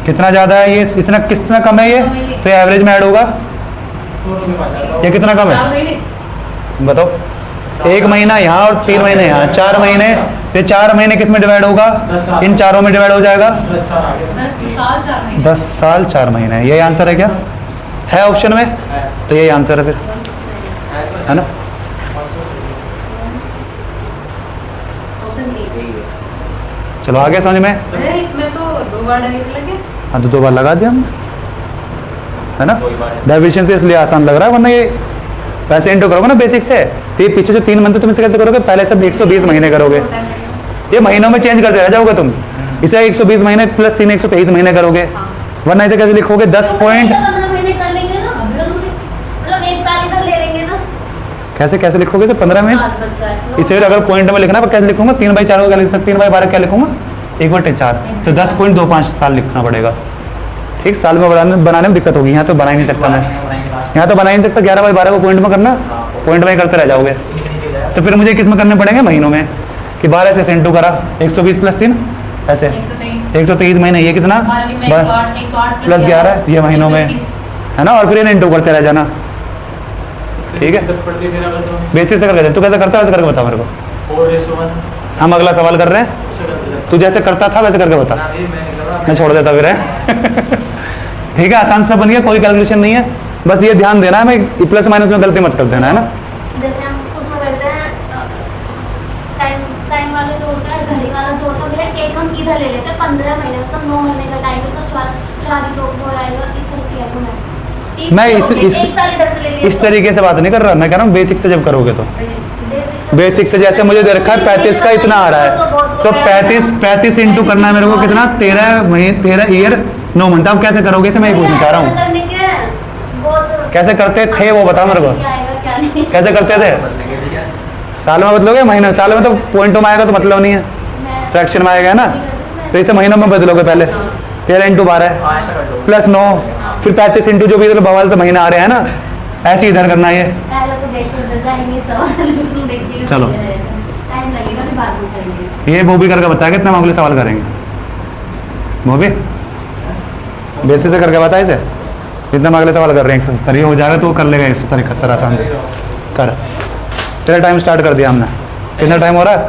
कितना ज़्यादा है ये? इतना कितना कम है ये? तो ये एवरेज में ऐड होगा। ये कितना कम 4 है महीने बताओ? 1 महीना यहाँ और 3 महीने यहाँ, 4 महीने। तो 4 महीने किस में डिवाइड होगा? इन चारों में डिवाइड हो जाएगा। 10 साल 4 महीने 10 साल 4 महीने। यही आंसर है क्या? है ऑप्शन में? तो यही आंसर है फिर है ना। चलो आगे समझ में। भैया इसमें तो 2 बार डायरेक्ट लगे। हाँ तो 2 बार लगा दिया हमने है ना। डाइविशन से इसलिए आसान लग रहा है, वरना ये वैसे इंटू करोगे ना बेसिक से तो ये पीछे जो 3 मंथ तुम इसे कैसे करोगे? पहले सब 120 महीने करोगे, ये महीनों में चेंज करते रह जाओगे तुम। इसे 120 महीने प्लस 3 123 महीने करोगे, वरना इसे कैसे लिखोगे? 10 पॉइंट 15 महीने कर लेंगे ना जरूरी, मतलब 1 साल इधर ले लेंगे ना। कैसे कैसे लिखोगे इसे? 15 में साल बच्चा है तो इसे अगर पॉइंट में लिखना है कैसे लिखूंगा? 3/4 को क्या लिख सकते? 3/12 क्या लिखूंगा? 1/4 तो 10.25 साल लिखना पड़ेगा। ठीक साल में बनाने में दिक्कत होगी, यहाँ तो बना ही नहीं सकता मैं। यहाँ तो बना ही नहीं सकता। 11/12 को पॉइंट में करना, पॉइंट में ही करते रह जाओगे। तो फिर मुझे किस में करने पड़ेंगे? महीनों में। कि 12 से इंटू करा 120 प्लस 3 ऐसे 123 महीने। ये कितना? 108 प्लस 11 ये महीनों में है ना। और फिर इन्हें इंटू करते रह जाना। ठीक है बेसिक से करके दे। तू कैसे करता है वैसे करके बता मेरे को। 4:1 हम अगला सवाल कर रहे हैं, तू जैसे करता था वैसे करके बता। मैं छोड़ देता फिर है ठीक है आसान सा बन गया, कोई कैलकुलेशन नहीं है। बस ये ध्यान देना है, मैं प्लस माइनस में गलती मत कर देना है ना। जैसे हम उसमें करते हैं टाइम वाला जो होता है, घड़ी वाला जो होता है, एक हम इधर ले लेते हैं 15 महीने में, सब 9 महीने का टाइम है तो 4 ही तो हो आएगा। इस तरह से आएगा। मैं एक साल इधर से ले लिया इस तरीके से बात नहीं कर रहा, मैं कह रहा हूँ बेसिक से जब करोगे तो। बेसिक से जैसे मुझे दे रखा है 35 का इतना आ रहा है, तो 35 इंटू करना है मेरे को कितना? 13 ईयर 9 मंथ। अब कैसे करोगे इसे मैं ये पूछना चाह रहा हूँ। कैसे करते थे वो बता मेरे को, कैसे करते थे? साल में बदलोगे? महीने साल में तो पॉइंटों में आएगा तो मतलब नहीं है, फ्रैक्शन में आएगा ना। तो इसे महीनों में बदलोगे पहले। 13 इंटू 12 प्लस 9 फिर 35 इंटू जो भी इधर बवाल तो महीना आ रहे हैं ना, ऐसे इधर करना है ये। चलो टाइम लगेगा, अभी बाद में करेंगे। ये वो भी करके बताया कितना हम अगले सवाल करेंगे। वो भी बेसिस से करके बता इसे जितना हम अगले सवाल कर रहे हैं 170 ये हो जाएगा तो वो कर लेगा 171 आसान से कर। तेरा टाइम स्टार्ट कर दिया हमने। कितना टाइम हो रहा है?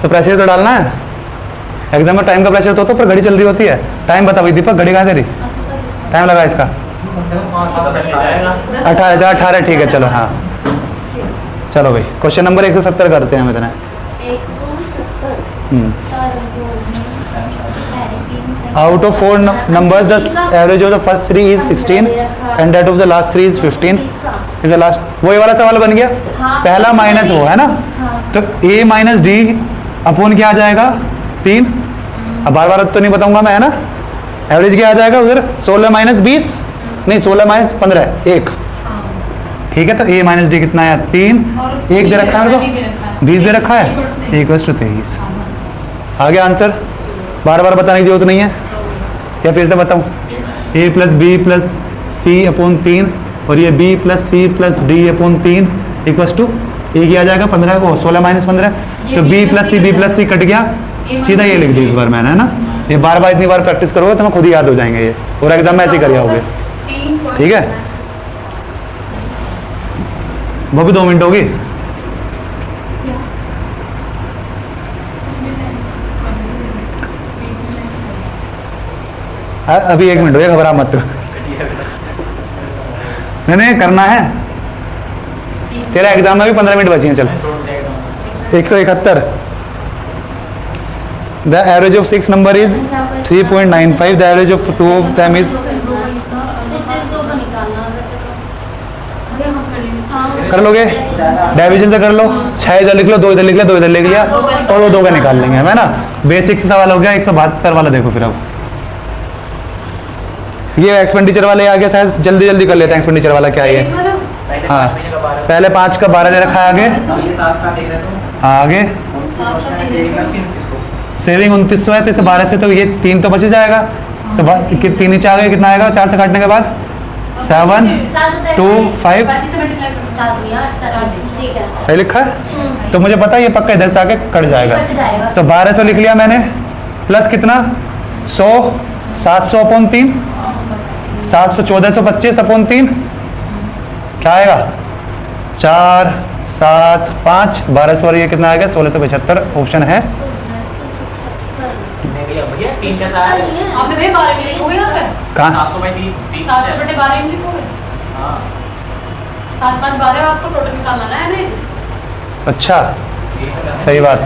तो प्रेशर तो डालना है एग्जाम में। टाइम का प्रेशर तो पर घड़ी चल रही होती है। टाइम बता भाई दीपक, घड़ी कहाँ तेरी? टाइम लगा इसका 18 ठीक है चलो। हाँ चलो भाई क्वेश्चन नंबर 170 करते हैं हम इतना। 170 out of 4 numbers the average of the first 3 is 16 and that of the last 3 is 15 is the last। वही वाला सवाल बन गया। पहला माइनस वो है ना, तो a माइनस डी अपॉन क्या आ जाएगा 3। अब बार बार तो नहीं बताऊंगा मैं है ना। एवरेज क्या आ जाएगा उधर 16 माइनस 20 नहीं 16 माइनस 15 1 ठीक है। तो a माइनस डी कितना है 3 1 दे रखा है मेरे को 20 दे रखा है 1/23 आ गया आंसर। बार बार बताने की जरूरत नहीं है या फिर से बताऊं a plus B plus C upon 3 और ये b plus C plus D upon 3 equals to a की आ जाएगा 15 को 16 माइनस 15 तो b प्लस सी कट गया सीधा ये लिख दी इस बार मैंने है ना। ये बार बार इतनी बार प्रैक्टिस करोगे तो मैं खुद ही याद हो जाएंगे ये और एग्जाम में ऐसे ही कर जाओगे ठीक है। वो भी 2 मिनट होगी। अभी 1 मिनट हो गया घबरा मत। नहीं करना है तेरा एग्जाम में भी 15 मिनट बचे हैं। चल 171 the average of 6 number is 3.95 the average of 2 of them is कर लोगे डिवीजन से कर लो 6 इधर लिख लो 2 इधर लिख लिया 2 इधर लिख लिया और वो 2 का निकाल लेंगे है ना। बेसिक से सवाल हो गया। 172 वाला देखो फिर अब ये एक्सपेंडिचर वाले आ गया शायद जल्दी जल्दी कर लेते हैं। एक्सपेंडिचर वाला क्या है ये? हाँ पहले 5 का 12 दे रखा है आगे हाँ आगे सेविंग 2900 है तो इसे 12 से तो ये 3 तो बच जाएगा तो 3 नीचे आ गया कितना आएगा 4 से काटने के बाद 7 2 5 सही लिखा है तो मुझे पता है ये पक्का इधर से आके कट जाएगा। तो 1200 लिख लिया मैंने प्लस कितना 100 700 अपॉन 3 700 1425 अपॉन 3 क्या आएगा 4 7 5 1200 और ये कितना आएगा 1675 ऑप्शन है। भैया 3 कैसा है? आपने भाई 12 में लिखोगे यहाँ पे कहाँ 700 बटे 12 में लिखोगे। हाँ 7 5 12 आपको टोटल निकालना है एवरेज। अच्छा सही बात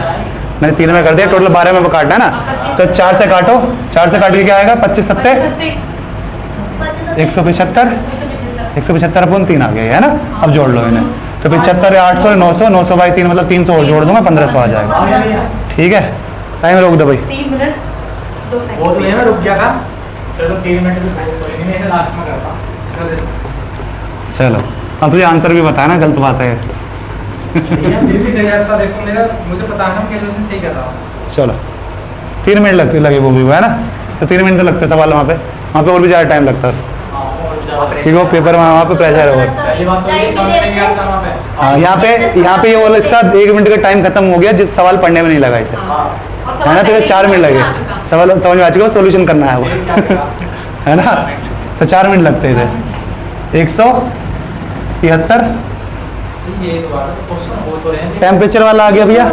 मैंने 3 में कर दिया टोटल 12 में काटना है ना तो 4 से काटो 4 से काट के क्या आएगा 25 7 175 175 अपॉन 3 आ गया है ना। अब जोड़ लो इन्हें तो 75 800 900 900 बाई 3 मतलब 300 और जोड़ दूंगा 1500 आ जाएगा ठीक है। टाइम रोक दो भाई 3 मिनट 2 सेकंड वो तो ये मैं रुक गया था। चलो 3 मिनट भी कोई नहीं ऐसे लास्ट में करता। चलो अब तुझे आंसर भी बताया ना गलत बात है। जिस भी जगह था देखो मेरा मुझे पता है कि मैं सही कर रहा हूँ। चलो 3 मिनट लगे वो भी है ना तो 3 मिनट तो लगते सवाल वहाँ पे और भी ज़्यादा टाइम लगता है ठीक है। वो पेपर वहाँ पे प्रेशर है पहली बात तो ये समझ में नहीं आता वहाँ पे। हाँ यहाँ पे ये वाला इसका 1 मिनट का टाइम खत्म हो गया जिस सवाल पढ़ने में नहीं लगा इसे है ना। तो 4 मिनट लगे सवाल समझ में आ चुका सोल्यूशन करना है वो है ना तो 4 मिनट लगते थे 173 टेम्परेचर वाला आ गया भैया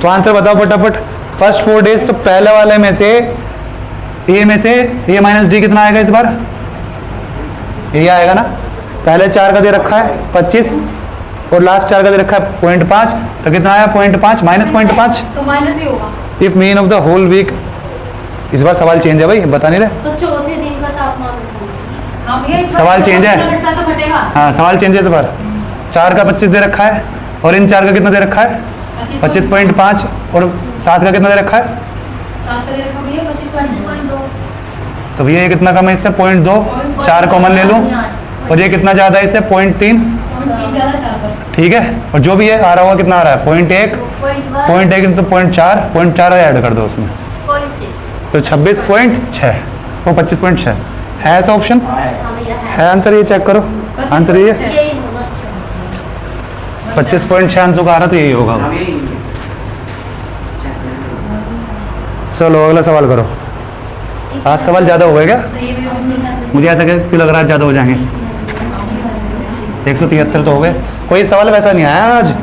तो आंसर बताओ फटाफट। फर्स्ट 4 डेज तो पहले वाले में से ए माइनस डी कितना आएगा इस बार ये आएगा ना। पहले 4 का दे रखा है 25 और लास्ट 4 का दे रखा है 0.5 तो कितना आया 0.5 माइनस 0.5 तो माइनस ही होगा। If mean of the whole week इस बार सवाल चेंज है भाई बता नहीं रहे तो चौथे दिन का तापमान हाँ भैया इस बार सवाल चेंज है। तो घटेगा हाँ सवाल चेंज है इस बार 4 का 25 दे रखा है और इन 4 का कितना दे रखा है 25.5 और 7 का कितना दे रखा है 7 का रेट भैया 25.2 तो भैया ये कितना कम है इससे 0.2 4 कॉमन ले लूँ और ये कितना ज़्यादा है इससे 0.3 0.3 ज़्यादा 4 पर ठीक है। और जो भी है आ रहा होगा कितना आ रहा है 0.1 तो 0.4 ऐड कर दो उसमें तो 26.6 वो 25.6 है ऐसा ऑप्शन है आंसर ये चेक करो आंसर ये 25.6 का आ रहा तो यही होगा। चलो अगला सवाल करो। आज सवाल ज़्यादा हो गए क्या? सही है भैया। मुझे ऐसा क्यों लग रहा है ज़्यादा हो जाएंगे। 173 तो हो गए। कोई सवाल वैसा नहीं आया आज।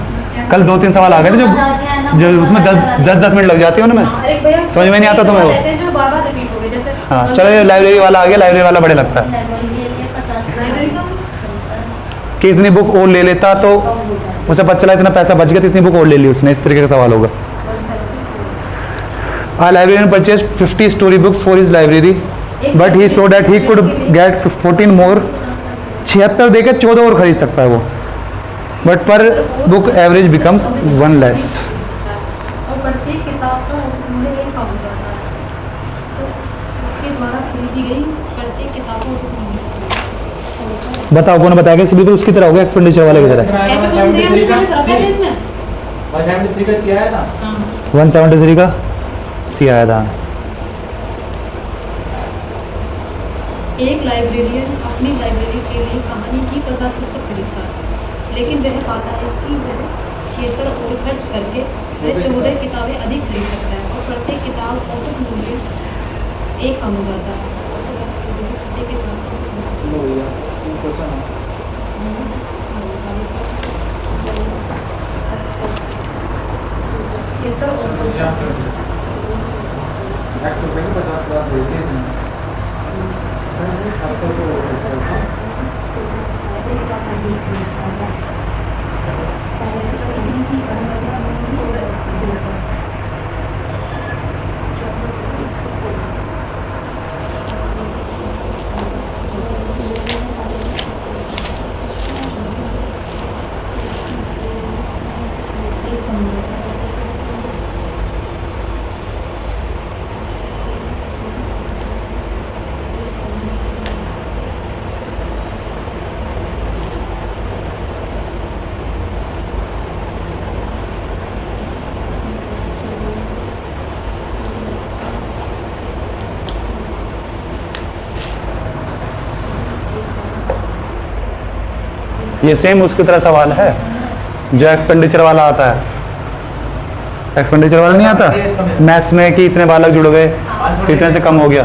कल 2-3 सवाल आ गए थे जो उसमें 10 मिनट लग जाती है उनमें। अरे भैया समझ में नहीं आता तुम्हें वो? ऐसे जो बार-बार रिपीट हो गए जैसे हाँ चलो ये लाइब्रेरी वाला आ गया। लाइब्रेरी वाला बड़े लगता है लाइब्रेरी का कि इतनी बुक और ले लेता तो उसे पता चला इतना पैसा बच गया तो इतनी बुक और ले ली उसने। इस तरीके का सवाल होगा। A librarian purchased 50 story books for his library, but he saw that he could get 14 more. 76 देके 14 और खरीद सकता है वो, but per book average becomes 1 less. और प्रत्येक किताब का उसके मूल्य एक कम जाता है। तो इसके द्वारा खरीदी गई प्रत्येक किताब को उसके मूल्य बताओ कौन बताएगा? इसी बिल्कुल उसकी तरह होगा, एक्सपेंडिचर वाले की तरह। ऐसे तो हमने हमने करा था इसमें 173 का सी आया था। हाँ 173 का सी आया था। एक लाइब्रेरियन अपनी लाइब्रेरी के लिए कहानी की 50 पुस्तक खरीदता है, लेकिन वह पाता है कि वह 76 और खर्च करके वह 14 किताबें अधिक खरीद सकता है और प्रत्येक किताब औसत मूल्य एक कम हो जाता है। प्रत्येक किताब का औसत मूल्य ये सेम उसकी तरह सवाल है जो एक्सपेंडिचर वाला आता है। एक्सपेंडिचर वाला नहीं आता मैथ्स में कि इतने बालक जुड़ गए तो इतने से कम हो गया।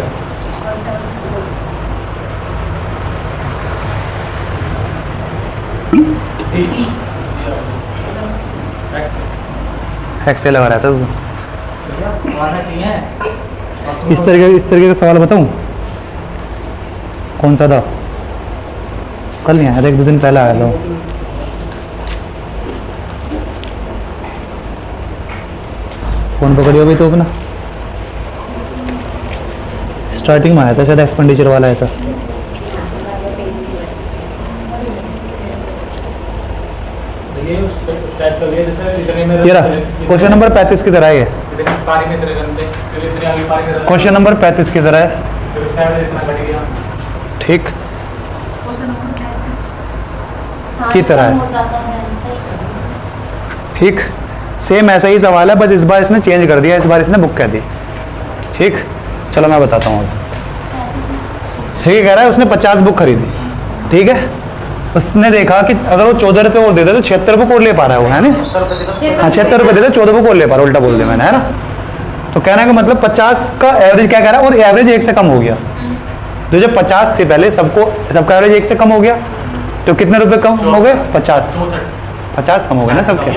एक्स से लगा रहता है आना चाहिए। इस तरीके का सवाल बताऊं कौन सा था? कल नहीं आया था, 1-2 दिन पहले आया था। फोन पकड़ियो भाई तो अपना स्टार्टिंग में आया था शायद एक्सपेंडिचर वाला ऐसा। ये रहा क्वेश्चन नंबर 35 की तरह है ये। क्वेश्चन नंबर 35 की तरह है। ठीक की तरह है। ठीक सेम ऐसा ही सवाल है, बस इस बार इसने चेंज कर दिया, इस बार इसने बुक कह दी। ठीक चलो मैं बताता हूँ अब। ठीक है कह रहा है उसने 50 बुक खरीदी। ठीक है उसने देखा कि अगर वो 14 रुपये और देते तो 76 बुक और ले पा रहा है वो, है ना? हाँ 76 रुपये देते 14 बुक और ले पा रहा, उल्टा बोल दिया मैंने, है ना? तो कहना का मतलब 50 का एवरेज क्या कह रहा है, और एवरेज 1 से कम हो गया। तो जब 50 थे पहले सबका एवरेज 1 से कम हो गया तो कितने रुपए कम हो गए? 50 कम हो गए ना सबके।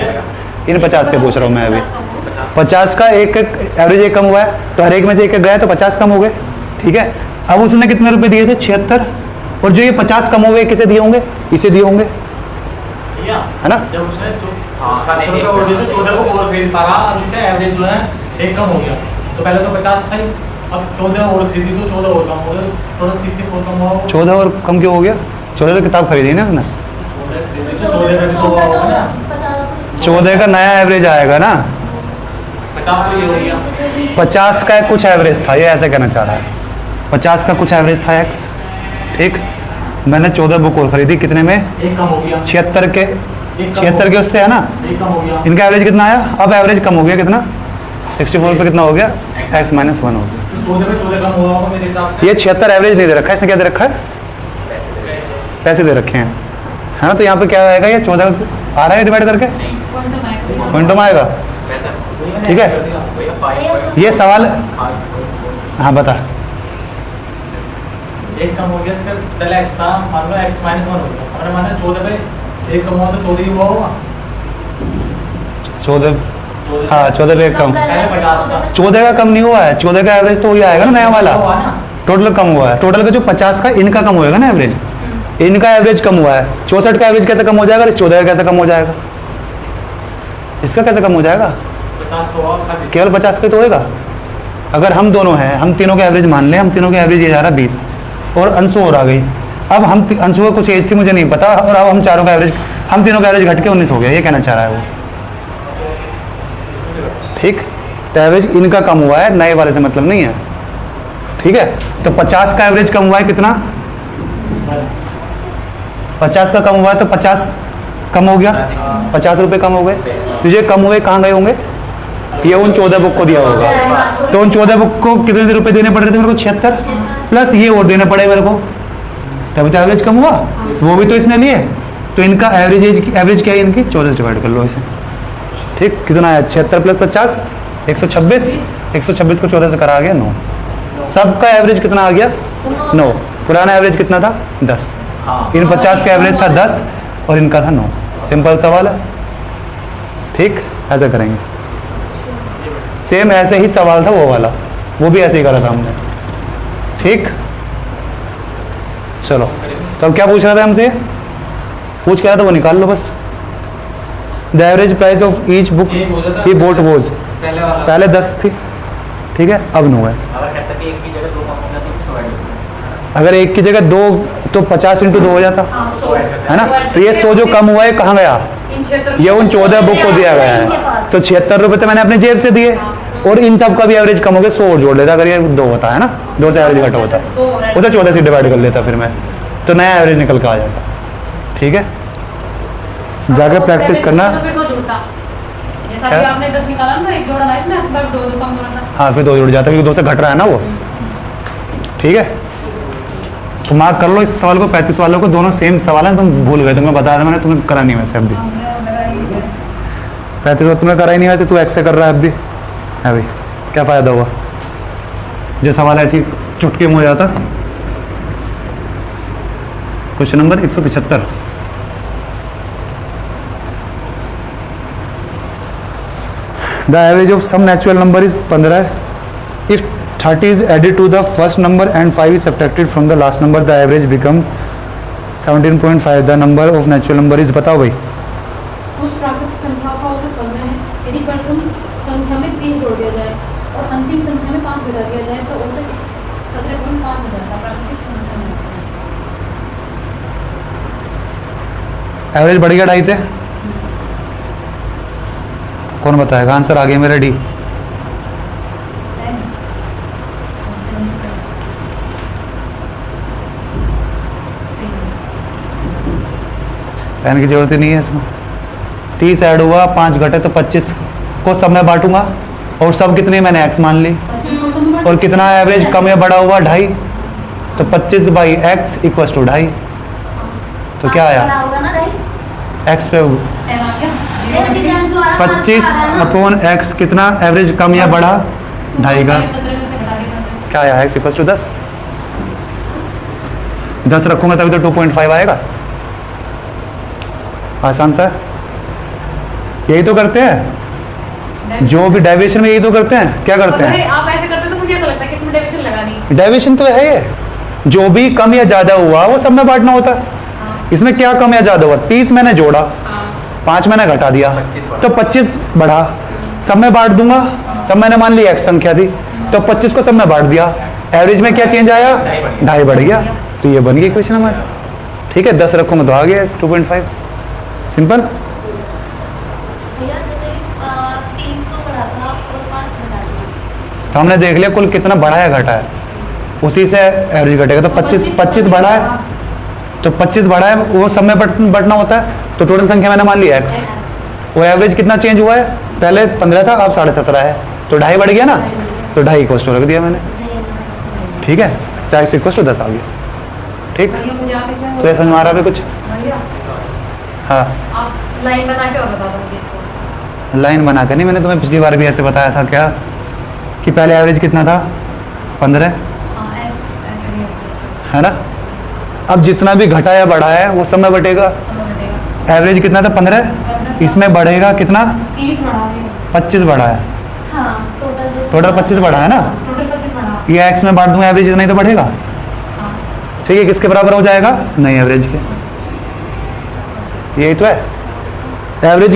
इन 50 के पूछ रहा हूँ मैं अभी। 50 का एक एवरेज 1 कम हुआ है तो हर एक में से एक गया तो 50 कम हो गए। ठीक है अब उसने कितने रुपए दिए थे? 76। और जो ये 50 कम हो गए किसे दिए होंगे? इसे दिए होंगे, है ना? जब उसने 14 को और खरीद पा रहा, अब इसका एवरेज जो है 1 कम हो गया। तो पहले तो 50 था, अब 14 और खरीदी तो 14 और कम हो गया, थोड़ा 64 कम हुआ। 14 और कम क्यों हो गया? 14 तो किताब खरीदी ना उसने। 14 का नया एवरेज आएगा ना। 50 का कुछ एवरेज था, ये ऐसे कहना चाह रहा है। 50 का कुछ एवरेज था एक्स। ठीक मैंने 14 बुक और खरीदी, कितने में? 1 कम हो गया। 76 के उससे, है ना? 1 कम हो गया। इनका एवरेज कितना आया? अब एवरेज कम हो गया, कितना? 64 पे कितना हो गया? x - 1 हो गया। ये 76 एवरेज नहीं दे रखा है इसने, क्या दे रखा है? पैसे दे रखे हैं, है ना? तो यहाँ पे क्या आएगा? ये 14 आ रहा है डिवाइड करके? क्वांटम आएगा। क्वांटम आएगा? वैसा ठीक है। भैया पाई ये सवाल, हाँ बता। एक कम हो गया इसका पहले x था, मान लो x -1 हो गया, हमने माना 14 पे एक कम हुआ तो 14 ही हुआ होगा। 14, हाँ 14 पे एक कम, पहले 50 था। 14 का कम नहीं हुआ है, 14 का एवरेज तो वही आएगा ना नया वाला। हुआ ना, टोटल कम हुआ है, टोटल का जो 50 का इनका कम होएगा ना एवरेज, इनका एवरेज कम हुआ है। 64 का एवरेज कैसे कम हो जाएगा, 14 का कैसे कम हो जाएगा, इसका कैसे कम हो जाएगा? 50 को हुआ खाली। केवल 50 का तो होएगा। अगर हम दोनों हैं, हम तीनों का एवरेज मान लें, हम तीनों का एवरेज ये जा रहा है 20 और अंशु और आ गई। अब हम अंशु का कुछ एज थी मुझे नहीं पता, और अब हम चारों का एवरेज, हम तीनों का एवरेज घट के 19 हो गया, ये कहना चाह रहा है वो। ठीक, तो एवरेज इनका कम हुआ है, नए वाले से मतलब नहीं है। ठीक है, तो 50 का एवरेज कम हुआ है कितना? 50 का कम हुआ है तो 50 कम हो गया, 50 रुपये कम हो गए। तो ये कम हुए कहाँ गए होंगे? ये उन 14 बुक को दिया होगा। तो उन 14 बुक को कितने रुपए देने पड़ रहे थे मेरे को? 76 प्लस ये और देने पड़े मेरे को, तभी तो एवरेज कम हुआ। तो वो भी तो इसने लिए, तो इनका एवरेज क्या है इनकी? 14 से डिवाइड कर लो इसे। ठीक, कितना है? 76 प्लस 50 126, 126 को 14 से करा गया 9। सबका एवरेज कितना आ गया? 9। पुराना एवरेज कितना था? 10। इन 50 का एवरेज था 10 और इनका था 9। सिंपल सवाल है। ठीक, ऐसा करेंगे। सेम ऐसे ही सवाल था वो वाला, वो भी ऐसे ही करा था हमने। ठीक, चलो तो अब क्या पूछ रहा था हमसे? पूछ क्या था वो निकाल लो बस। The average price of each book he boat was, पहले वाला पहले 10 थी, ठीक है, अब 9 है। अगर कहता है कि एक की जगह 2 कम हो गया तो 100 ऐड कर अगर एक की जगह 2 तो 50 × 2 हो जाता हाँ, 100 है ना। तो ये 100 जो कम हुआ है कहाँ गया? इन 76 ये उन 14 बुक को दिया गया है। तो 76 रुपये तो मैंने अपनी जेब से दिए, और इन सब का भी एवरेज कम हो गया, 100 और जोड़ लेता अगर ये 2 होता है ना, 2 से एवरेज घटा होता है, उसे 14 से डिवाइड कर लेता फिर मैं, तो नया एवरेज निकल के आ जाता। ठीक है, जाके प्रैक्टिस करना। तो फिर 2 जुड़ता, जैसा क्या? कि आपने 10 निकाला ना, एक जोड़ा था इसमें, पर 2 कम हो रहा था। हाँ, फिर 2 जुड़ जाता क्योंकि 2 से घट रहा है ना वो। ठीक है, तो मार्क कर लो इस सवाल को। 35 वालों को दोनों सेम सवाल हैं, तुम भूल गए, तुम्हें बताया था मैंने, तुम्हें करा नहीं वैसे अब भी। 35 तुम्हें करा ही नहीं वैसे, तू एक्स से कर रहा है अब भी। है भाई, क्या फ़ायदा हुआ जो सवाल ऐसी चुटकी में हो जाता। Question number 175। The average of some natural number is 15। If 30 is added to the first number and 5 is subtracted from the last number, the average becomes 17.5. The number of natural number is, बताओ भाई। उस प्राकृतिक संख्या का औसत 15 है। यदि प्रथम संख्या में 30 जोड़ दिया जाए और अंतिम संख्या में 5 घटा दिया जाए तो औसत 17.5 हो जाता है प्राकृतिक संख्या में। एवरेज बढ़ गया 2.5 से। कौन बताएगा? आंसर आ गया मेरा डी। पेन की जरूरत ही नहीं है इसमें। 30 ऐड हुआ, 5 घटे तो 25 को सब में बांटूंगा, और सब कितने मैंने x मान ली, 25 को सम और कितना एवरेज कम या बड़ा हुआ 2.5, तो 25/x = 2.5। तो क्या आया? होगा ना भाई? x पे एन आ गया। ये डिफरेंस जो आ रहा है, 25/x कितना एवरेज कम या बड़ा? 2.5 का। 17 में से घटा के क्या आया? x = 10। 10 रखूंगा तभी तो 2.5 आएगा। आसान सा, यही तो करते हैं जो भी डेविएशन में, यही तो करते हैं। क्या करते अगर हैं? आप ऐसे करते तो मुझे ऐसा लगता है कि इसमें डेविएशन लगानी। डेविएशन तो है ये, जो भी कम या ज्यादा हुआ वो सब में बांटना होता है। हाँ, इसमें क्या कम या ज्यादा हुआ? 30 मैंने जोड़ा, हाँ, 5 मैंने घटा दिया, 25 बढ़ा। तो 25 बढ़ा, सब में बांट दूंगा। सब मैंने मान ली x संख्या थी, तो 25 को सब में बांट दिया। एवरेज में क्या चेंज आया? 2.5 बढ़ गया। तो ये बन गई इक्वेशन हमारी। ठीक है, 10 रखूंगा तो आ गया 2.5। सिंपल। भैया जैसे 30 को बढ़ा था और 5 घटा दिया। तो हमने देख लिया कुल कितना बढ़ा है घटा है, उसी से एवरेज घटेगा। तो 25 बढ़ा है, तो 25 बढ़ा है, वो सब में बढ़ना होता है। तो टोटल संख्या मैंने मान ली x। वो एवरेज कितना चेंज हुआ है? पहले 15 था, अब 17.5 है, तो 2.5 बढ़ गया ना, तो 2.5 = रख दिया मैंने। ठीक है, तो x = 10 आ गया। ठीक, भैया मुझे आप इसमें तो ये समझ में आ रहा है कुछ? भैया हाँ आप लाइन बना के और बता दो मुझे इसको। लाइन बना कर नहीं, मैंने तुम्हें पिछली बार भी ऐसे बताया था क्या कि पहले एवरेज कितना था 15 हाँ ऐसे नहीं होता, है ना। अब जितना भी घटा या बढ़ा है वो सब में बटेगा। समय बटेगा। एवरेज कितना था 15, इसमें बढ़ेगा कितना 30 बढ़ा दिया। 25 बढ़ा है, हाँ टोटल टोटल 25 बढ़ा है ना। टोटल 25 बढ़ा। ये एक्स में बांट दूंगा एवरेज इतना ही तो बढ़ेगा। हाँ ठीक है, किसके बराबर हो जाएगा, नहीं एवरेज के। यही तो है। एवरेज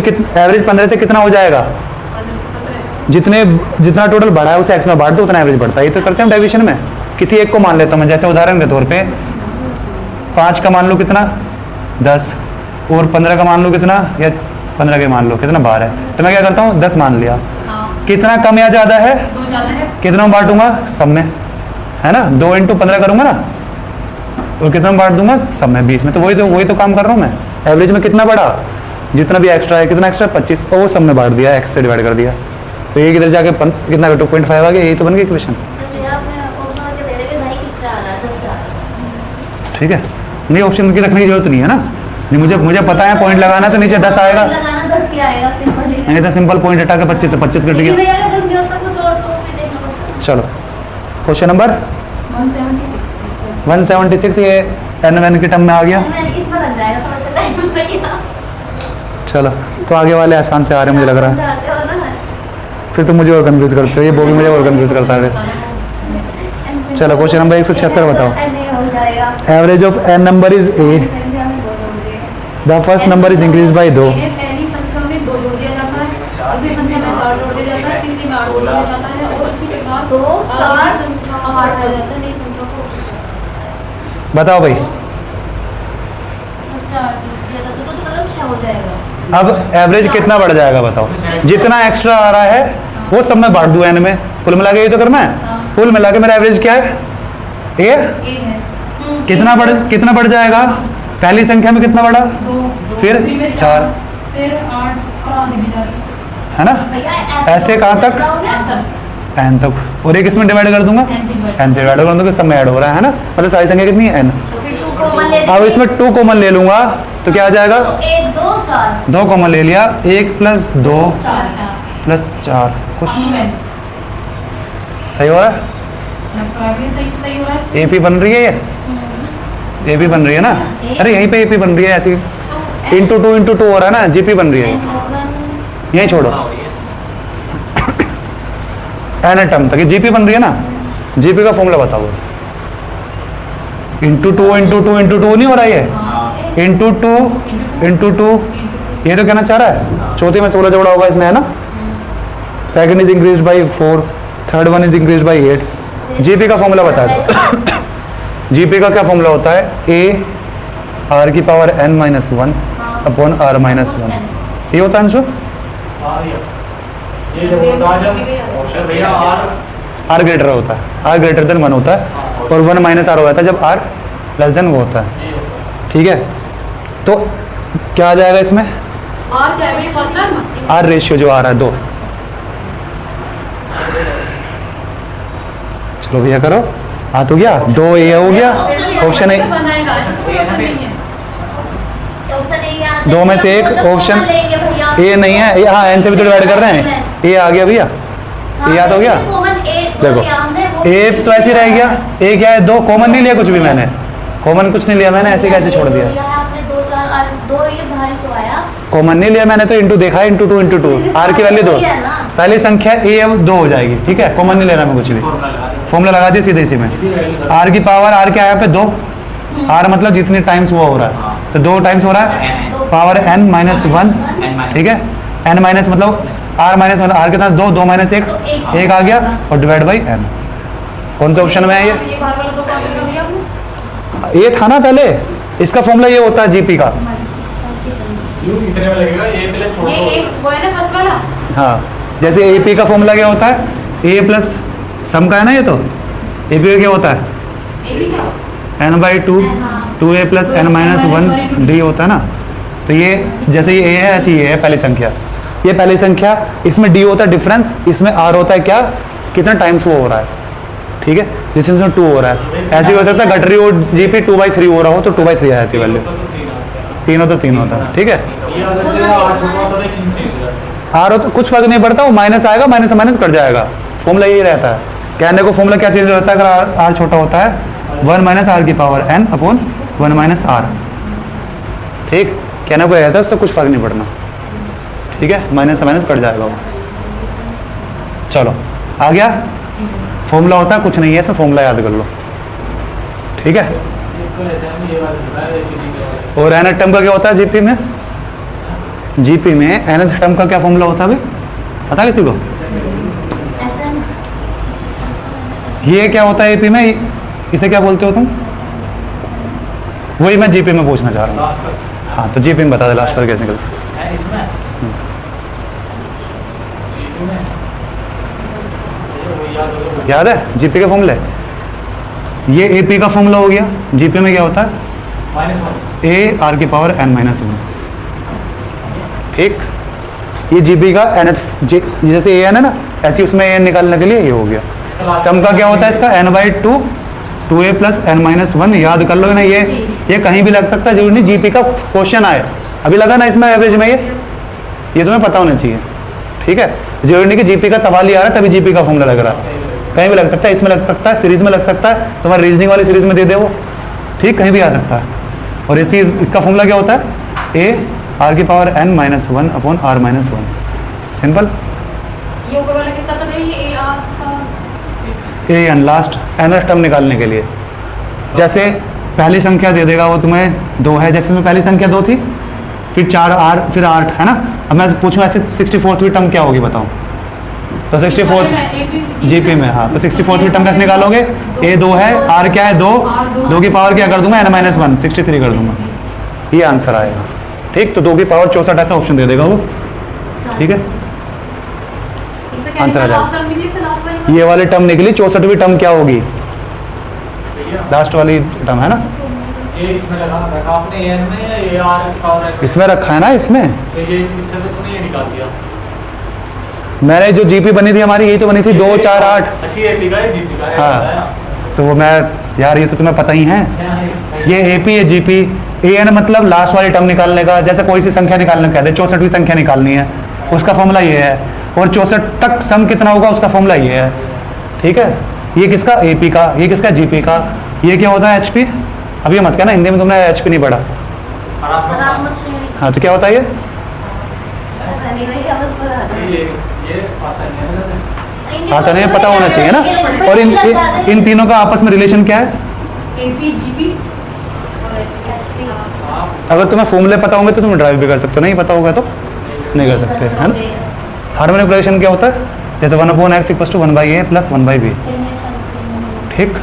15 से कितना हो जाएगा, 15 से 17। जितना टोटल बढ़ा है उसे एक्स में बांट दो, उतना एवरेज बढ़ता है। ये तो करते हैं डेविएशन में। किसी एक को मान लेता हूँ मैं, जैसे उदाहरण के तौर पे 5 का मान लो कितना 10, और 15 का मान लो कितना, या 15 के मान लो कितना 12 है, तो मैं क्या करता हूँ 10 मान लिया। हाँ कितना कम या ज़्यादा है, 2 ज़्यादा है। कितना में बांटूंगा, सब में, है ना। 2 × 15 करूंगा ना, और कितना में बांट दूंगा, सब में 20 में। तो वही तो काम कर रहा हूँ मैं। एवरेज में कितना बढ़ा, जितना भी एक्स्ट्रा है, कितना एक्स्ट्रा 25, और वो सब में बांट दिया, एक्स से डिवाइड कर दिया। तो ये किधर जाके कितना 2.5 आ गया। यही तो बन गया इक्वेशन। तो ये आपने ऑप्शन के दे रहे कि भाई किससे आ रहा है 10 से आ रहा है। ठीक है, नहीं ऑप्शन की रखने की जरूरत नहीं है ना। नहीं, मुझे पता है पॉइंट लगाना तो नीचे 10 आएगा, लगाना 10 क्या आएगा सिंपल ही। नहीं तो सिंपल पॉइंट हटा के 25 से 25 कट लेकिन गया। अगर 10 गया तो कुछ और तो फिर देखना पड़ता। चलो क्वेश्चन नंबर 176। 176, ये n की टर्म में आ गया। मैं इसमें लग जाएगा थोड़ा सा टाइम लगेगा। चलो तो आगे वाले आसान से आ रहे हैं मुझे लग रहा है। समझाते हो ना। फिर तुम मुझे और कंफ्यूज करते हो, ये वो भी मुझे और कंफ्यूज करता है। चलो क्वेश्चन नंबर 176 बताओ। नहीं हो जाएगा। Average of n number is a, the first number is increase by 2। पहली संख्या में 2 जोड़ दिया जाता है, दूसरी संख्या में 4 जोड़ दिया जाता है, तीसरी में 8 जोड़ दिया जाता है, और उसी के साथ 2 4 संख्या 8 आ जाता है। नई संख्या को बताओ भाई, अच्छा तो मतलब 6 हो जाएगा। अब एवरेज कितना बढ़ जाएगा बताओ। जितना एक्स्ट्रा आ रहा है वो सब मैं बांट दूं n में, कुल मिला के ये तो करना है। कुल मिला के मेरा एवरेज क्या है, a। A है। कितना बढ़ जाएगा, पहली संख्या में कितना बढ़ा, 2 फिर 4, फिर 8 और आगे भी जा रही है। है ना। भैया ऐसे कहाँ तक, n तक, और एक इसमें डिवाइड कर दूंगा, n से डिवाइड कर दूंगा, सब में ऐड हो रहा है ना। मतलब सारी संख्या कितनी है n। तो फिर 2 कॉमन ले अब इसमें 2 कॉमन ले लूंगा तो क्या आ जाएगा, 1 2 4 2 कॉमन ले लिया, 1 + 2 4 + 4 कुछ सही सही हो रहा है। सही हो रहा है। AP बन रही है, ये AP बन रही है ना। अरे यहीं पे AP बन रही है ऐसी, × 2 × 2 हो रहा है ना, GP बन रही है। यहीं छोड़ो, n टर्म तक GP बन रही है ना। GP का फॉर्मूला बताओ। × 2 × 2 × 2 नहीं हो रहा है, × 2 × 2, ये तो कहना चाह रहा है। चौथी में 16 जोड़ा होगा इसमें, है ना। Second is increase by 4, third one is increase by 8। GP का फॉर्मूला बता दो। GP का क्या फॉर्मूला होता है, a r की पावर n - 1 अपॉन r - 1। ये होता है अंशु, ये जब होता है जब ऑप्शन भैया r ग्रेटर होता है, r ग्रेटर देन 1 होता है, और 1 - r हो जाता है जब r लेस देन वो होता है। ठीक है, तो क्या आ जाएगा इसमें, और क्या है फर्स्ट टर्म, r रेशियो जो आ रहा है 2। चलो भैया करो, आ तो गया 2a हो गया। ऑप्शन ए, बनाएगा, ऐसा तो कोई ऑप्शन नहीं है। ऑप्शन ए यहाँ से 2 में से एक ऑप्शन लेंगे भैया। ए नहीं है, हाँ n से भी तो डिवाइड कर रहे हैं। ए आ गया भैया, ए याद हो गया। कॉमन ए देखो ए तो ऐसे ही रह गया, ए क्या है 2, कॉमन नहीं लिया कुछ भी मैंने, कॉमन कुछ नहीं लिया मैंने, ऐसे कैसे छोड़ दिया। आपने 2 4 और 2 ये भारी तो आया। कॉमन नहीं लिया मैंने, तो इंटू देखा है, × 2 × 2, r की वैल्यू 2, पहली संख्या a अब 2 हो जाएगी। ठीक है, कॉमन नहीं लेना मैं कुछ भी, फॉर्मूला लगा दिया सीधे इसी में। r की पावर r क्या है यहाँ पे 2, r मतलब जितने टाइम्स वो हो रहा है, तो 2 टाइम्स हो रहा है, पावर n - 1। ठीक है, n माइनस मतलब r माइनस मतलब r के साथ 2 2 - 1 1 आ गया, और डिवाइड बाई n। कौन सा ऑप्शन में है ये, ये बाहर वाला 2 कैसे कर दिया आपने। ये था ना पहले, इसका फॉर्मूला ये होता है GP का। इतने में लगेगा, ये पहले छोड़ ये दो। एक वो है ना फर्स्ट वाला। हाँ, जैसे AP का फॉर्मूला क्या होता है, a प्लस सम का है ना ये, तो AP का क्या होता है, ये भी क्या n/2 2a + n - 1 d होता है ना। तो ये जैसे ये a है ऐसी ये है पहली संख्या, ये पहली संख्या, इसमें d होता है डिफरेंस, इसमें r होता है क्या, कितना टाइम्स वो हो रहा है। ठीक है, जिस इसमें 2 हो रहा है, ऐसे ही हो सकता है घट रही हो GP 2/3 हो रहा हो तो 2/3 आ जाती है वैल्यू। तीन होता तीन होता, ठीक है। ये अगर तेरा आर छोटा होता तो चिन्ह चेंज हो जाता। आर हो तो कुछ फर्क नहीं पड़ता, वो माइनस आएगा, माइनस से माइनस कट जाएगा, फॉर्मूला यही रहता है। कहने को फॉर्मूला क्या चेंज रहता है अगर आर छोटा होता है, 1 माइनस आर की power n upon 1 minus R, ठीक। कहने को रहता है उससे कुछ फर्क नहीं पड़ना, ठीक है, माइनस से माइनस कट जाएगा वो। चलो आ गया, फॉर्मूला होता है कुछ नहीं है इसमें, फॉर्मूला याद कर लो, ठीक है। इसको ऐसे हम ये वाला होता है ऐसे नहीं होता। और एन टर्म का क्या होता है जीपी में? जीपी में एन टर्म का क्या फॉर्मूला होता है अभी पता किसी को? SM ये क्या होता है एपी में, इसे क्या बोलते हो तुम? वही मैं जीपी में पूछना चाह रहा हूँ। लास्ट तक हाँ तो जीपी में बता दे लास्ट पर कैसे निकलता है इसमें जीपी में ये वो याद होगा है। याद है जीपी के फॉर्मूले? ये एपी का फॉर्मूला हो गया, जीपी में क्या होता है? -1 ए आर की पावर n माइनस 1, ठीक। ये जीपी का एन जैसे ए एन है ना, ऐसे उसमें ए एन निकालने के लिए ये हो गया। सम का क्या होता है इसका? n/2 2a plus n minus 1, याद कर लो ना, ये कहीं भी लग सकता है, जरूरी नहीं जीपी का क्वेश्चन आए। अभी लगा ना इसमें एवरेज में, ये तुम्हें पता होना चाहिए, ठीक है। जरूरी नहीं कि जीपी का सवाल ही आ रहा है तभी जीपी का फॉर्मूला लग रहा है, कहीं भी लग सकता है, इसमें लग सकता है, सीरीज में लग सकता है, तुम्हारी रीजनिंग वाली सीरीज में दे दे वो, ठीक, कहीं भी आ सकता है। और इसका फॉर्मूला क्या होता है? ए आर की power n minus 1 upon R minus 1, simple. ये ऊपर वाला किसका? तो भाई ये AR का A N last N term निकालने के लिए, जैसे पहली संख्या दे देगा वो तुम्हें 2 है, जैसे इसमें पहली संख्या 2 थी, फिर 4 आर, फिर 8 है ना। अब मैं पूछूं ऐसे 64वीं टर्म क्या होगी बताओ? तो 64 जीपी में, हाँ, तो 64वीं टर्म कैसे निकालोगे? ए 2 है, आर क्या है 2, 2 की पावर क्या कर दूंगा n माइनस 1, 63 कर दूंगा, ये आंसर आएगा, ठीक। तो 2 की पावर 64 ऐसा ऑप्शन दे देगा वो, ठीक है। इससे क्या आंसर आ निकला? जाएगा। लास्ट टर्म निकली से लास्ट वाली ये वाली टर्म निकली, 64वीं टर्म क्या होगी? भैया लास्ट वाली टर्म है ना, ये इसमें रखा आपने एन में या ए आर की पावर इसमें रखा है ना, इसमें तो ये इससे तो तूने ये निकाल दिया। मैंने जो जीपी बनी थी हमारी, यही तो बनी थी 2 4 8। अच्छी एपी का है जीपी का है, हाँ। बताया। तो वो मैं यार, ये तो तुम्हें पता ही है, अच्छा है। ये एपी है जीपी। ए एन मतलब लास्ट वाली टर्म निकालने का, जैसे कोई सी संख्या निकालने का कहते हैं, 64वीं संख्या निकालनी है, उसका फॉर्मूला ये है, और 64 तक सम कितना होगा उसका फॉर्मूला ये है, ठीक है। ये किसका? एपी का। ये किसका? जीपी का। ये क्या होता है? एचपी। अब ये मत कहना हिंदी में तुमने एचपी नहीं पढ़ा, हरामत श्रेणी हाँ तो क्या होता है ये? पहले वही आवाज पर आ रहा है। ये आता नहीं है ना। हाँ तो नहीं, पता होना चाहिए ना। और इन तीनों का आपस में रिलेशन क्या है? AP GP और HP अगर तुम्हें फॉर्मूले पता होंगे तो तुम ड्राइव भी कर सकते हो, नहीं पता होगा तो नहीं कर सकते, है ना। हार्मोनिक रिलेशन क्या होता है? जैसे 1/x equals to 1/a plus 1/b, ठीक,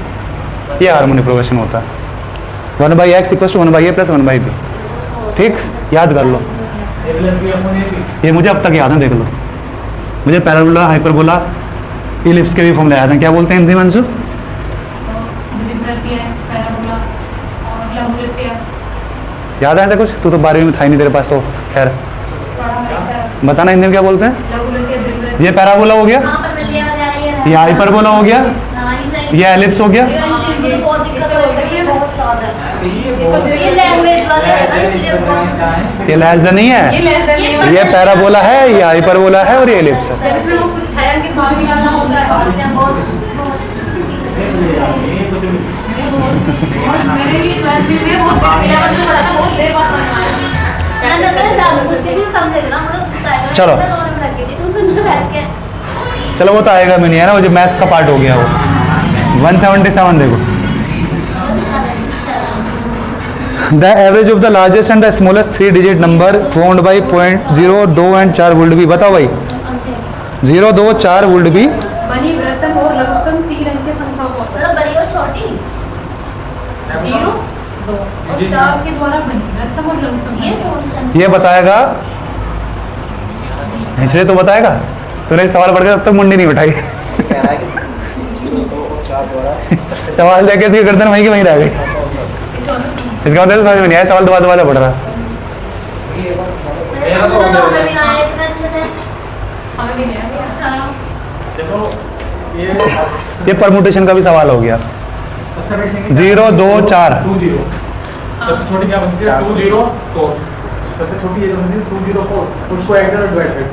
ये हार्मोनिक प्रोग्रेशन होता है। 1/x equals to 1/a plus 1/b, ठीक, याद कर लो। ये मुझे अब तक याद है, देख लो। मुझे पैराबोला, हाइपरबोला, इलिप्स के भी फॉर्मूले याद हैं। क्या बोलते हैं हिंदी में अंशु? द्विवृत्तीय, पैराबोला और लघुवृत्तीय याद है ऐसा कुछ? तू तो 12वीं में था ही नहीं तेरे पास, तो खैर पढ़ा है। बताना हिंदी में क्या बोलते हैं। लघुवृत्तीय, द्विवृत्तीय ये पैराबोला हो गया, हाँ, पर लिया वगैरह ये है। ये हाइपरबोला हो गया, हाँ, ये सही। ये एलिप्स हो गया, बहुत दिक्कत हो रही है, बहुत ज्यादा। ये लैंग्वेज वाला है ना, इसलिए बहुत- ये लेस देन नहीं ये है, लेस देन नहीं ये पैराबोला है, ये हाइपरबोला है और ये एलिप्स है। जब इसमें वो कुछ छायांकित भाग निकालना होता है। मैंने भी 12वीं में बहुत देर 11वीं में पढ़ा था, बहुत देर बाद समझ आया। चलो। चलो वो तो आएगा मैं नहीं है ना, वो जो मैथ्स का पार्ट हो गया वो। 177 देखो, the average of the largest and the smallest 3 digit number found by point 0 2 and 4 would be. बताओ भाई, 0 2 4 वुड बी। बनी वृहत्तम और लघुत्तम 3 अंक की संख्या को औसत। बड़ी और छोटी 0 2 और 4 के द्वारा बनी वृहत्तम और लघुत्तम ये संख्या। कौन सा ये बताएगा, इसलिए तो बताएगा। तूने इस सवाल पढ़ के तब तक मुंडी नहीं उठाई। कह रहा है कि 0 2 और 4 द्वारा सवाल देखे इसकी गर्दन वहीं की वहीं रह गई। इसका मतलब इसका मतलब समझ में नहीं आया, सवाल दोबारा दोबारा पढ़ रहा। मेरा तो तो हमें भी ना आया इतना अच्छे से। हमें भी नहीं आया। हाँ। देखो ये ये परमुटेशन का भी सवाल हो गया। 0 2 4 2 0 सबसे छोटी क्या बनती है 204 सबसे छोटी ये तो बनती है 204 उसको एक जरा डिवाइड कर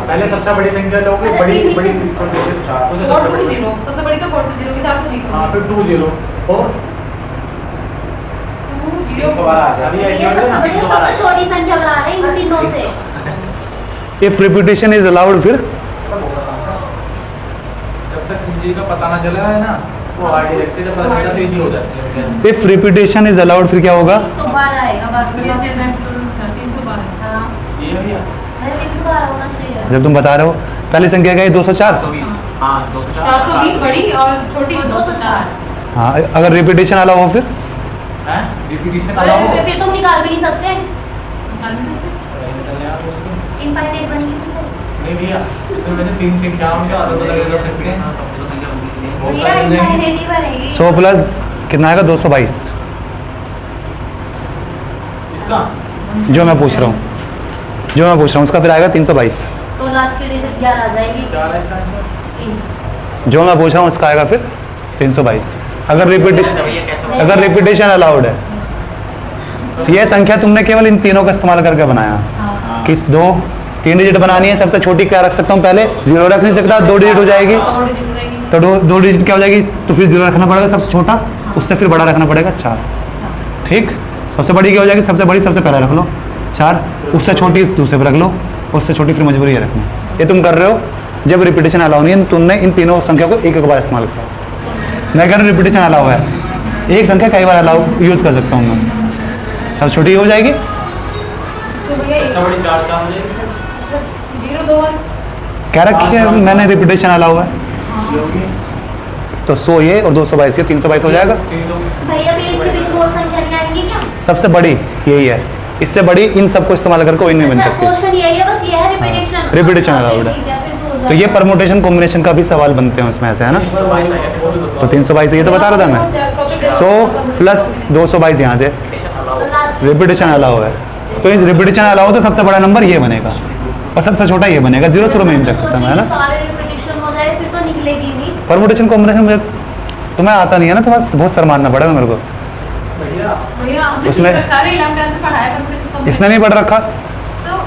पहले सबसे बड़ी संख्या लोगे अच्छा, बड़ी तीन बड़ी में छोटी से चार उसे सबसे 420 बड़ी सबसे बड़ी तो 420 की 420 हां होगी फिर 204 312 आ गया अभी ऐसे हो गया ना 312 सबसे छोटी संख्या बना रहे हैं इन तीनों से इफ रिपीटेशन इज अलाउड फिर जब तक किसी चीज का पता ना चला है ना वो आगे देखते जब पता चलता तो इजी हो जाती है इफ रिपीटेशन इज अलाउड फिर क्या होगा तो 12 आएगा बाद में 312 ये हाँ भैया अरे 312 होना चाहिए जब तुम बता रहे हो पहली संख्या क्या है 204 हाँ 204 420 बड़ी और छोटी 204 हाँ अगर रिपीटेशन अलाउ हो फिर हैं रिपीटेशन अलाउ फिर तुम निकाल भी नहीं सकते निकाल नहीं सकते चल यार उसको इनफाइनाइट बनेगी फिर तो नहीं भैया इसमें मैंने तीन संख्याओं के अलग अलग कर सकते हैं हाँ, तो संख्या बनती चली बहुत भैया सारी नहीं। इनफाइनाइट ही बनेगी 100 प्लस कितना आएगा 222 इसका जो मैं पूछ रहा हूँ उसका फिर आएगा 322 तो लास्ट की डिजिट 11 आ जाएगी क्या है इसका आंसर जो मैं पूछ रहा हूँ उसका आएगा फिर 322 अगर रिपीटेशन तो ये कैसे अगर रिपीटेशन अलाउड है यह संख्या तुमने केवल इन तीनों का इस्तेमाल करके बनाया किस दो तीन डिजिट बनानी है सबसे छोटी क्या रख सकता हूँ पहले 0 रख नहीं सकता 2 डिजिट हो जाएगी और डिजिट हो जाएगी तो दो डिजिट क्या हो जाएगी तो फिर 0 रखना पड़ेगा सबसे छोटा उससे फिर बड़ा रखना पड़ेगा 4 ठीक सबसे बड़ी क्या हो जाएगी सबसे बड़ी सबसे पहले रख लो 4 उससे छोटी दूसरे पर रख लो उससे छोटी फिर मजबूरी है रखनी ये तुम कर रहे हो जब रिपीटेशन अलाउ नहीं है तुमने इन तीनों संख्या को एक बार इस्तेमाल किया मैं कह रहा हूँ रिपीटेशन अलाउ है एक संख्या कई बार अलाउ यूज़ कर सकता हूँ मैं सबसे छोटी हो जाएगी तो भैया सबसे बड़ी 4 4 हो जाएगी 0 2 कह रखी है मैंने रिपीटेशन अलाउ है ये होगी तो 100 ये और 222 ये 322 हो जाएगा भैया फिर इसके बीच में और संख्या नहीं आएंगी क्या सबसे बड़ी यही है इससे बड़ी इन सबको इस्तेमाल करके कोई नहीं बन अच्छा सकती क्वेश्चन यही है बस ये है रिपीटेशन Repetition allowed है। तो ये परमुटेशन कॉम्बिनेशन का भी सवाल बनते हैं उसमें ऐसे है ना तो 322 ये तो बता रहा था मैं 100 प्लस 222 यहाँ से रिपीटेशन अलाउ है तो इस रिपीटेशन अलाउ तो सबसे बड़ा नंबर ये बनेगा और सबसे छोटा ये बनेगा 0 शुरू में नहीं रख सकता मैं है ना सारे रिपीटेशन हो जाए फिर तो निकलेगी नहीं परमुटेशन कॉम्बिनेशन में तुम्हें आता नहीं है ना तो बस बहुत शर्म मानना पड़ेगा मेरे को भैया भैया हमने उसमें- सरकारी इलाम में पढ़ाया कंप्यूटर इसने नहीं पढ़ रखा तो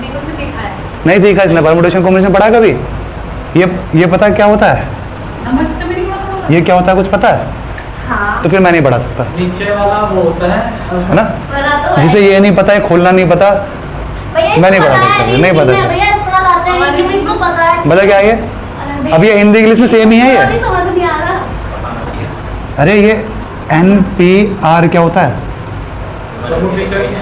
दीपक ने सिखाया नहीं सीखा इसने परमुटेशन कॉम्बिनेशन पढ़ा कभी ये पता है क्या होता है नंबर सिस्टम में नहीं पढ़ा था ये क्या होता है कुछ पता है हाँ तो फिर मैं नहीं पढ़ा सकता नीचे वाला वो होता है है ना पढ़ा तो है। जिसे ये नहीं पता है खोलना नहीं पता भैया मैं नहीं इसको पढ़ा पता सकता, है, नहीं पता रीजनिंग में है। भैया इस साल आते हैं रीजनिंग में इसको पता है बता क्या है ये अब ये हिंदी इंग्लिश में सेम ही है ये नहीं समझ नहीं आ रहा अरे ये NPR क्या होता है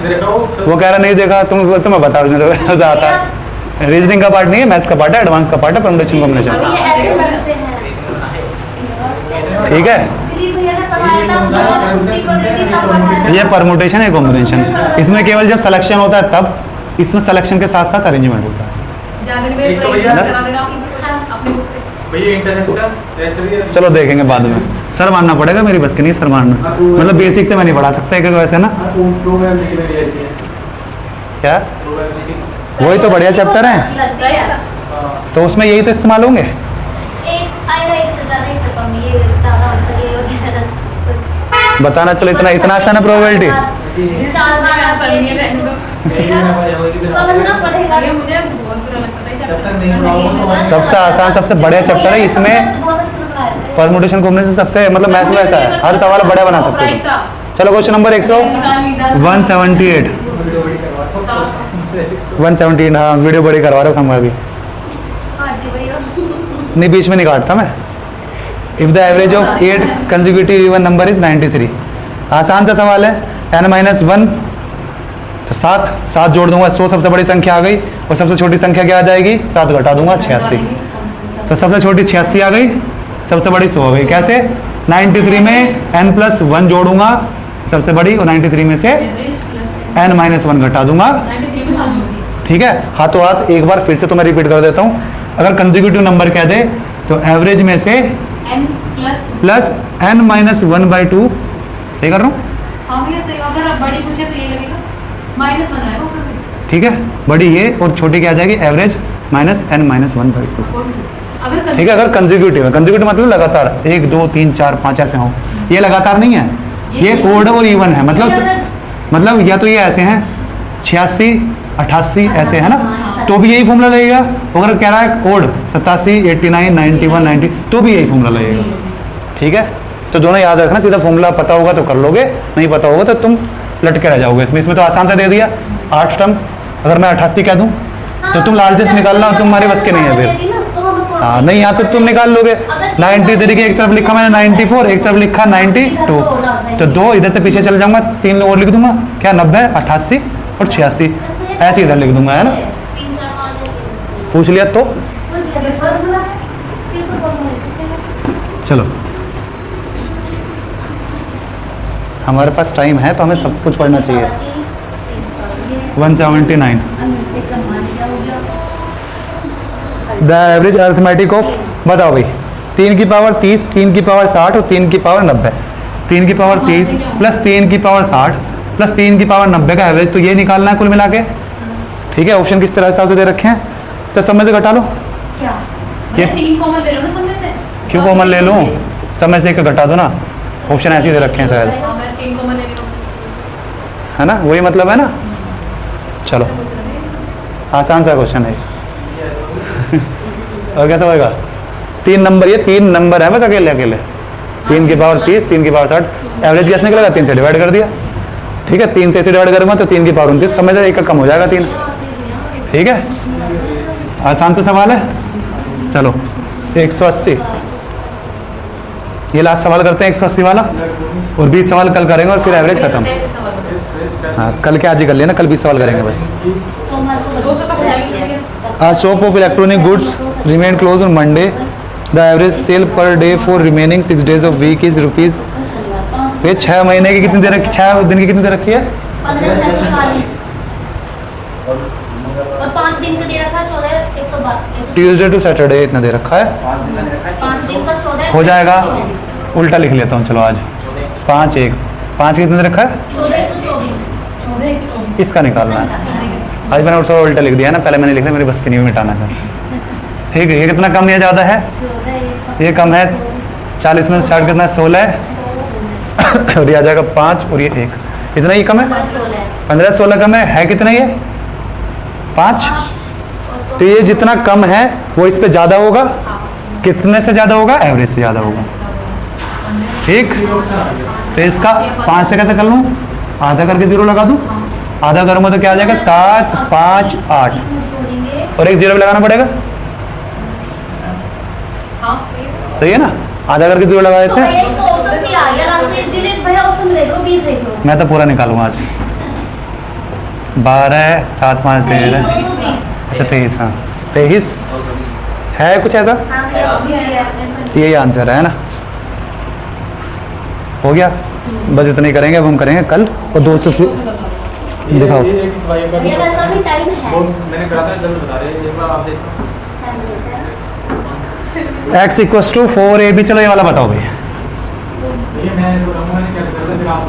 देखो वो कह रहा नहीं देखा तुम्हें बताओ उसने तो मजा आता है रीजनिंग का पार्ट नहीं है मैथ्स का पार्ट है एडवांस का पार्ट है परमुटेशन कॉम्बिनेशन अभी ये ऐसे बनते हैं ठीक है दिलीप भैया ने पढ़ाया था बहुत छुट्टी पड़ गई थी तब पढ़ाया ये परमुटेशन है कॉम्बिनेशन इसमें केवल जब सिलेक्शन होता है तब इसमें सिलेक्शन के साथ साथ अरेंजमेंट होता है ज्यादा एक नहीं तो भाई भैया- करा देना अपने बुक से भैया इंटरसेक्शन ऐसे भी चलो देखेंगे बाद में सर मानना पड़ेगा मेरी बस की नहीं सर मानना मतलब बेसिक से मैं नहीं पढ़ा सकता एक वैसे ना प्रोग्राम लिखने में ऐसे है क्या प्रोग्राम लिखने वही तो बढ़िया चैप्टर है अच्छी लगती है तो उसमें यही तो इस्तेमाल होंगे एक आएगा एक से ज्यादा एक से कम ये ज्यादा आंसर ये हो गया बताना चलो इतना आसान है प्रोबेबिलिटी 4 बार आती है समझना पड़ेगा ये मुझे बहुत बुरा लगता था जब तक नहीं पढ़ाओगे तो सबसे आसान सबसे बढ़िया चैप्टर है इसमें बहुत अच्छे से पढ़ाया था परमुटेशन कॉम्बिनेशन सबसे मतलब मैथ्स में ऐसा है हर सवाल बढ़िया बना सकते हो चलो क्वेश्चन नंबर 178 178 हाँ वीडियो बड़ी करवा रहा हूँ हम अभी आरती भैया नहीं बीच में नहीं काटता मैं if the average of 8 consecutive even number is 93 आसान सा सवाल है n-1 तो 7 जोड़ दूंगा 100 सबसे बड़ी संख्या आ गई और सबसे छोटी संख्या क्या आ जाएगी 7 घटा दूंगा 86 तो सबसे छोटी 86 आ गई सबसे बड़ी 100 हो गई कैसे 93 में n+1 जोड़ूंगा सबसे बड़ी और 93 में से n-1 घटा दूंगा ठीक है हाथों हाथ एक बार फिर से तो मैं रिपीट कर देता हूँ अगर कंसेक्यूटिव नंबर कह दे तो एवरेज में से n प्लस प्लस n-1/2 सही कर रहा हूँ हाँ भैया सही अगर आप बड़ी पूछे तो ये लगेगा माइनस बन जाएगा ऊपर से। ठीक है बड़ी ये और छोटी क्या आ जाएगी एवरेज -n-1/2 अगर ठीक है, अगर कंजिक्यूटिव है, कंजिक्यूटिव मतलब लगातार 1 2 3 4 5 ऐसे हो, ये लगातार नहीं है, ये ओड और इवन है, मतलब या तो ये ऐसे हैं 86 88 ऐसे है ना, तो भी यही फॉर्मूला लगेगा। अगर कह रहा है ओड 87 89 91 90 तो भी यही फॉर्मूला लगेगा। ठीक है, तो दोनों याद रखना, सीधा फॉर्मूला पता होगा तो कर लोगे, नहीं पता होगा तो तुम लटके रह जाओगे इसमें तो आसान से दे दिया 8 टर्म। अगर मैं 88 कह दूं तो तुम लार्जेस्ट निकालना, तुम्हारे बस के नहीं है फिर। हाँ नहीं, यहाँ से तुम निकाल लोगे 93 के एक तरफ लिखा मैंने 94, एक तरफ लिखा 92, तो 2 इधर से पीछे चल जाऊंगा, 3 और लिख दूंगा क्या 90 88 और 86 ऐसे इधर लिख दूंगा, है ना। पूछ लिया तो चलो, हमारे पास टाइम है तो हमें सब कुछ पढ़ना चाहिए। 179 द एवरेज अर्थमेटिक ऑफ, बताओ भाई, 3 की पावर 30, 3 की पावर 60 और 3 की पावर 90, 3 की पावर 30 प्लस 3 की पावर 60 प्लस 3 की पावर 90 का एवरेज, तो ये निकालना है कुल मिला के। ठीक है, ऑप्शन किस तरह से दे रखे हैं, तो समय से घटा लो। क्या ये 3 कॉमन ले लो ना समय से, क्यों कॉमन ले लूँ, समय से एक घटा दो ना, ऑप्शन ऐसे ही दे रखे हैं शायद, हाँ, मैं 3 कॉमन ले लूँ। है ना, वही मतलब है ना। चलो आसान सा क्वेश्चन है और कैसा होएगा, 3 नंबर, ये 3 नंबर है बस अकेले अकेले, 3 की पावर 30, 3 की पावर 60, एवरेज कैसे निकलेगा, 3 से डिवाइड कर दिया। ठीक है, 3 से डिवाइड करूँगा तो 3 की पावर 29, समय से एक का कम हो जाएगा 3। ठीक है, आसान सा सवाल है। चलो 180, ये लास्ट सवाल करते हैं 180 वाला, और 20 सवाल कल करेंगे और फिर एवरेज खत्म। हाँ कल के आज ही कर लेना, कल 20 सवाल करेंगे बस। 200 तक हो जाएगी। A shop of electronic goods remain closed on Monday. The average sale per day for remaining 6 days of week is rupees। ये 6 महीने की कितनी दे रखी, 6 दिन की कितनी दे रखी है, 15,640 और 5 दिन का दे रखा है 14,112। ट्यूसडे टू सैटरडे इतना दे रखा है, 5 दिन का 14 हो जाएगा। उल्टा लिख लेता हूँ चलो, आज 5 कितने दे रखा है, 14,124। इसका निकालना है। आज मैंने थोड़ा उल्टा लिख दिया ना, पहले मैंने लिखा, मेरी बस की नहीं मिटाना सर। ठीक है, ये कितना कम या ज़्यादा है, ये कम है, 40 में 60 कितना 16 है और ये आ जाएगा 5 और ये 1, इतना ही कम है, 15-16 कम है कितना ये 5। तो ये जितना कम है वो इस पे ज़्यादा होगा, कितने से ज़्यादा होगा, एवरेज से ज़्यादा होगा। ठीक, तो इसका 5 से कैसे कर लूँ, आधा करके 0 लगा दूँ, आधा करूँगा तो क्या आ जाएगा 7 5 8 और एक 0 भी लगाना पड़ेगा। हाँ सही है। सही है ना, आधा करके 0 लगा देते हैं। मैं तो पूरा निकालूंगा आज, 12 7 5 13, अच्छा 23, हाँ 23 है कुछ ऐसा, यही आंसर है ना। हो गया, बस इतना ही करेंगे, अब हम करेंगे कल और 200 दिखाओ। ये एक सवाल का ये वैसा भी टाइम है। वो मैंने करा था, जल्द बता रहे हैं, एक बार आप देखो। x = 4ab, चलो ये वाला बताओ भाई। ये मैं जो कहूँगा, कैसे करते हैं फिर आप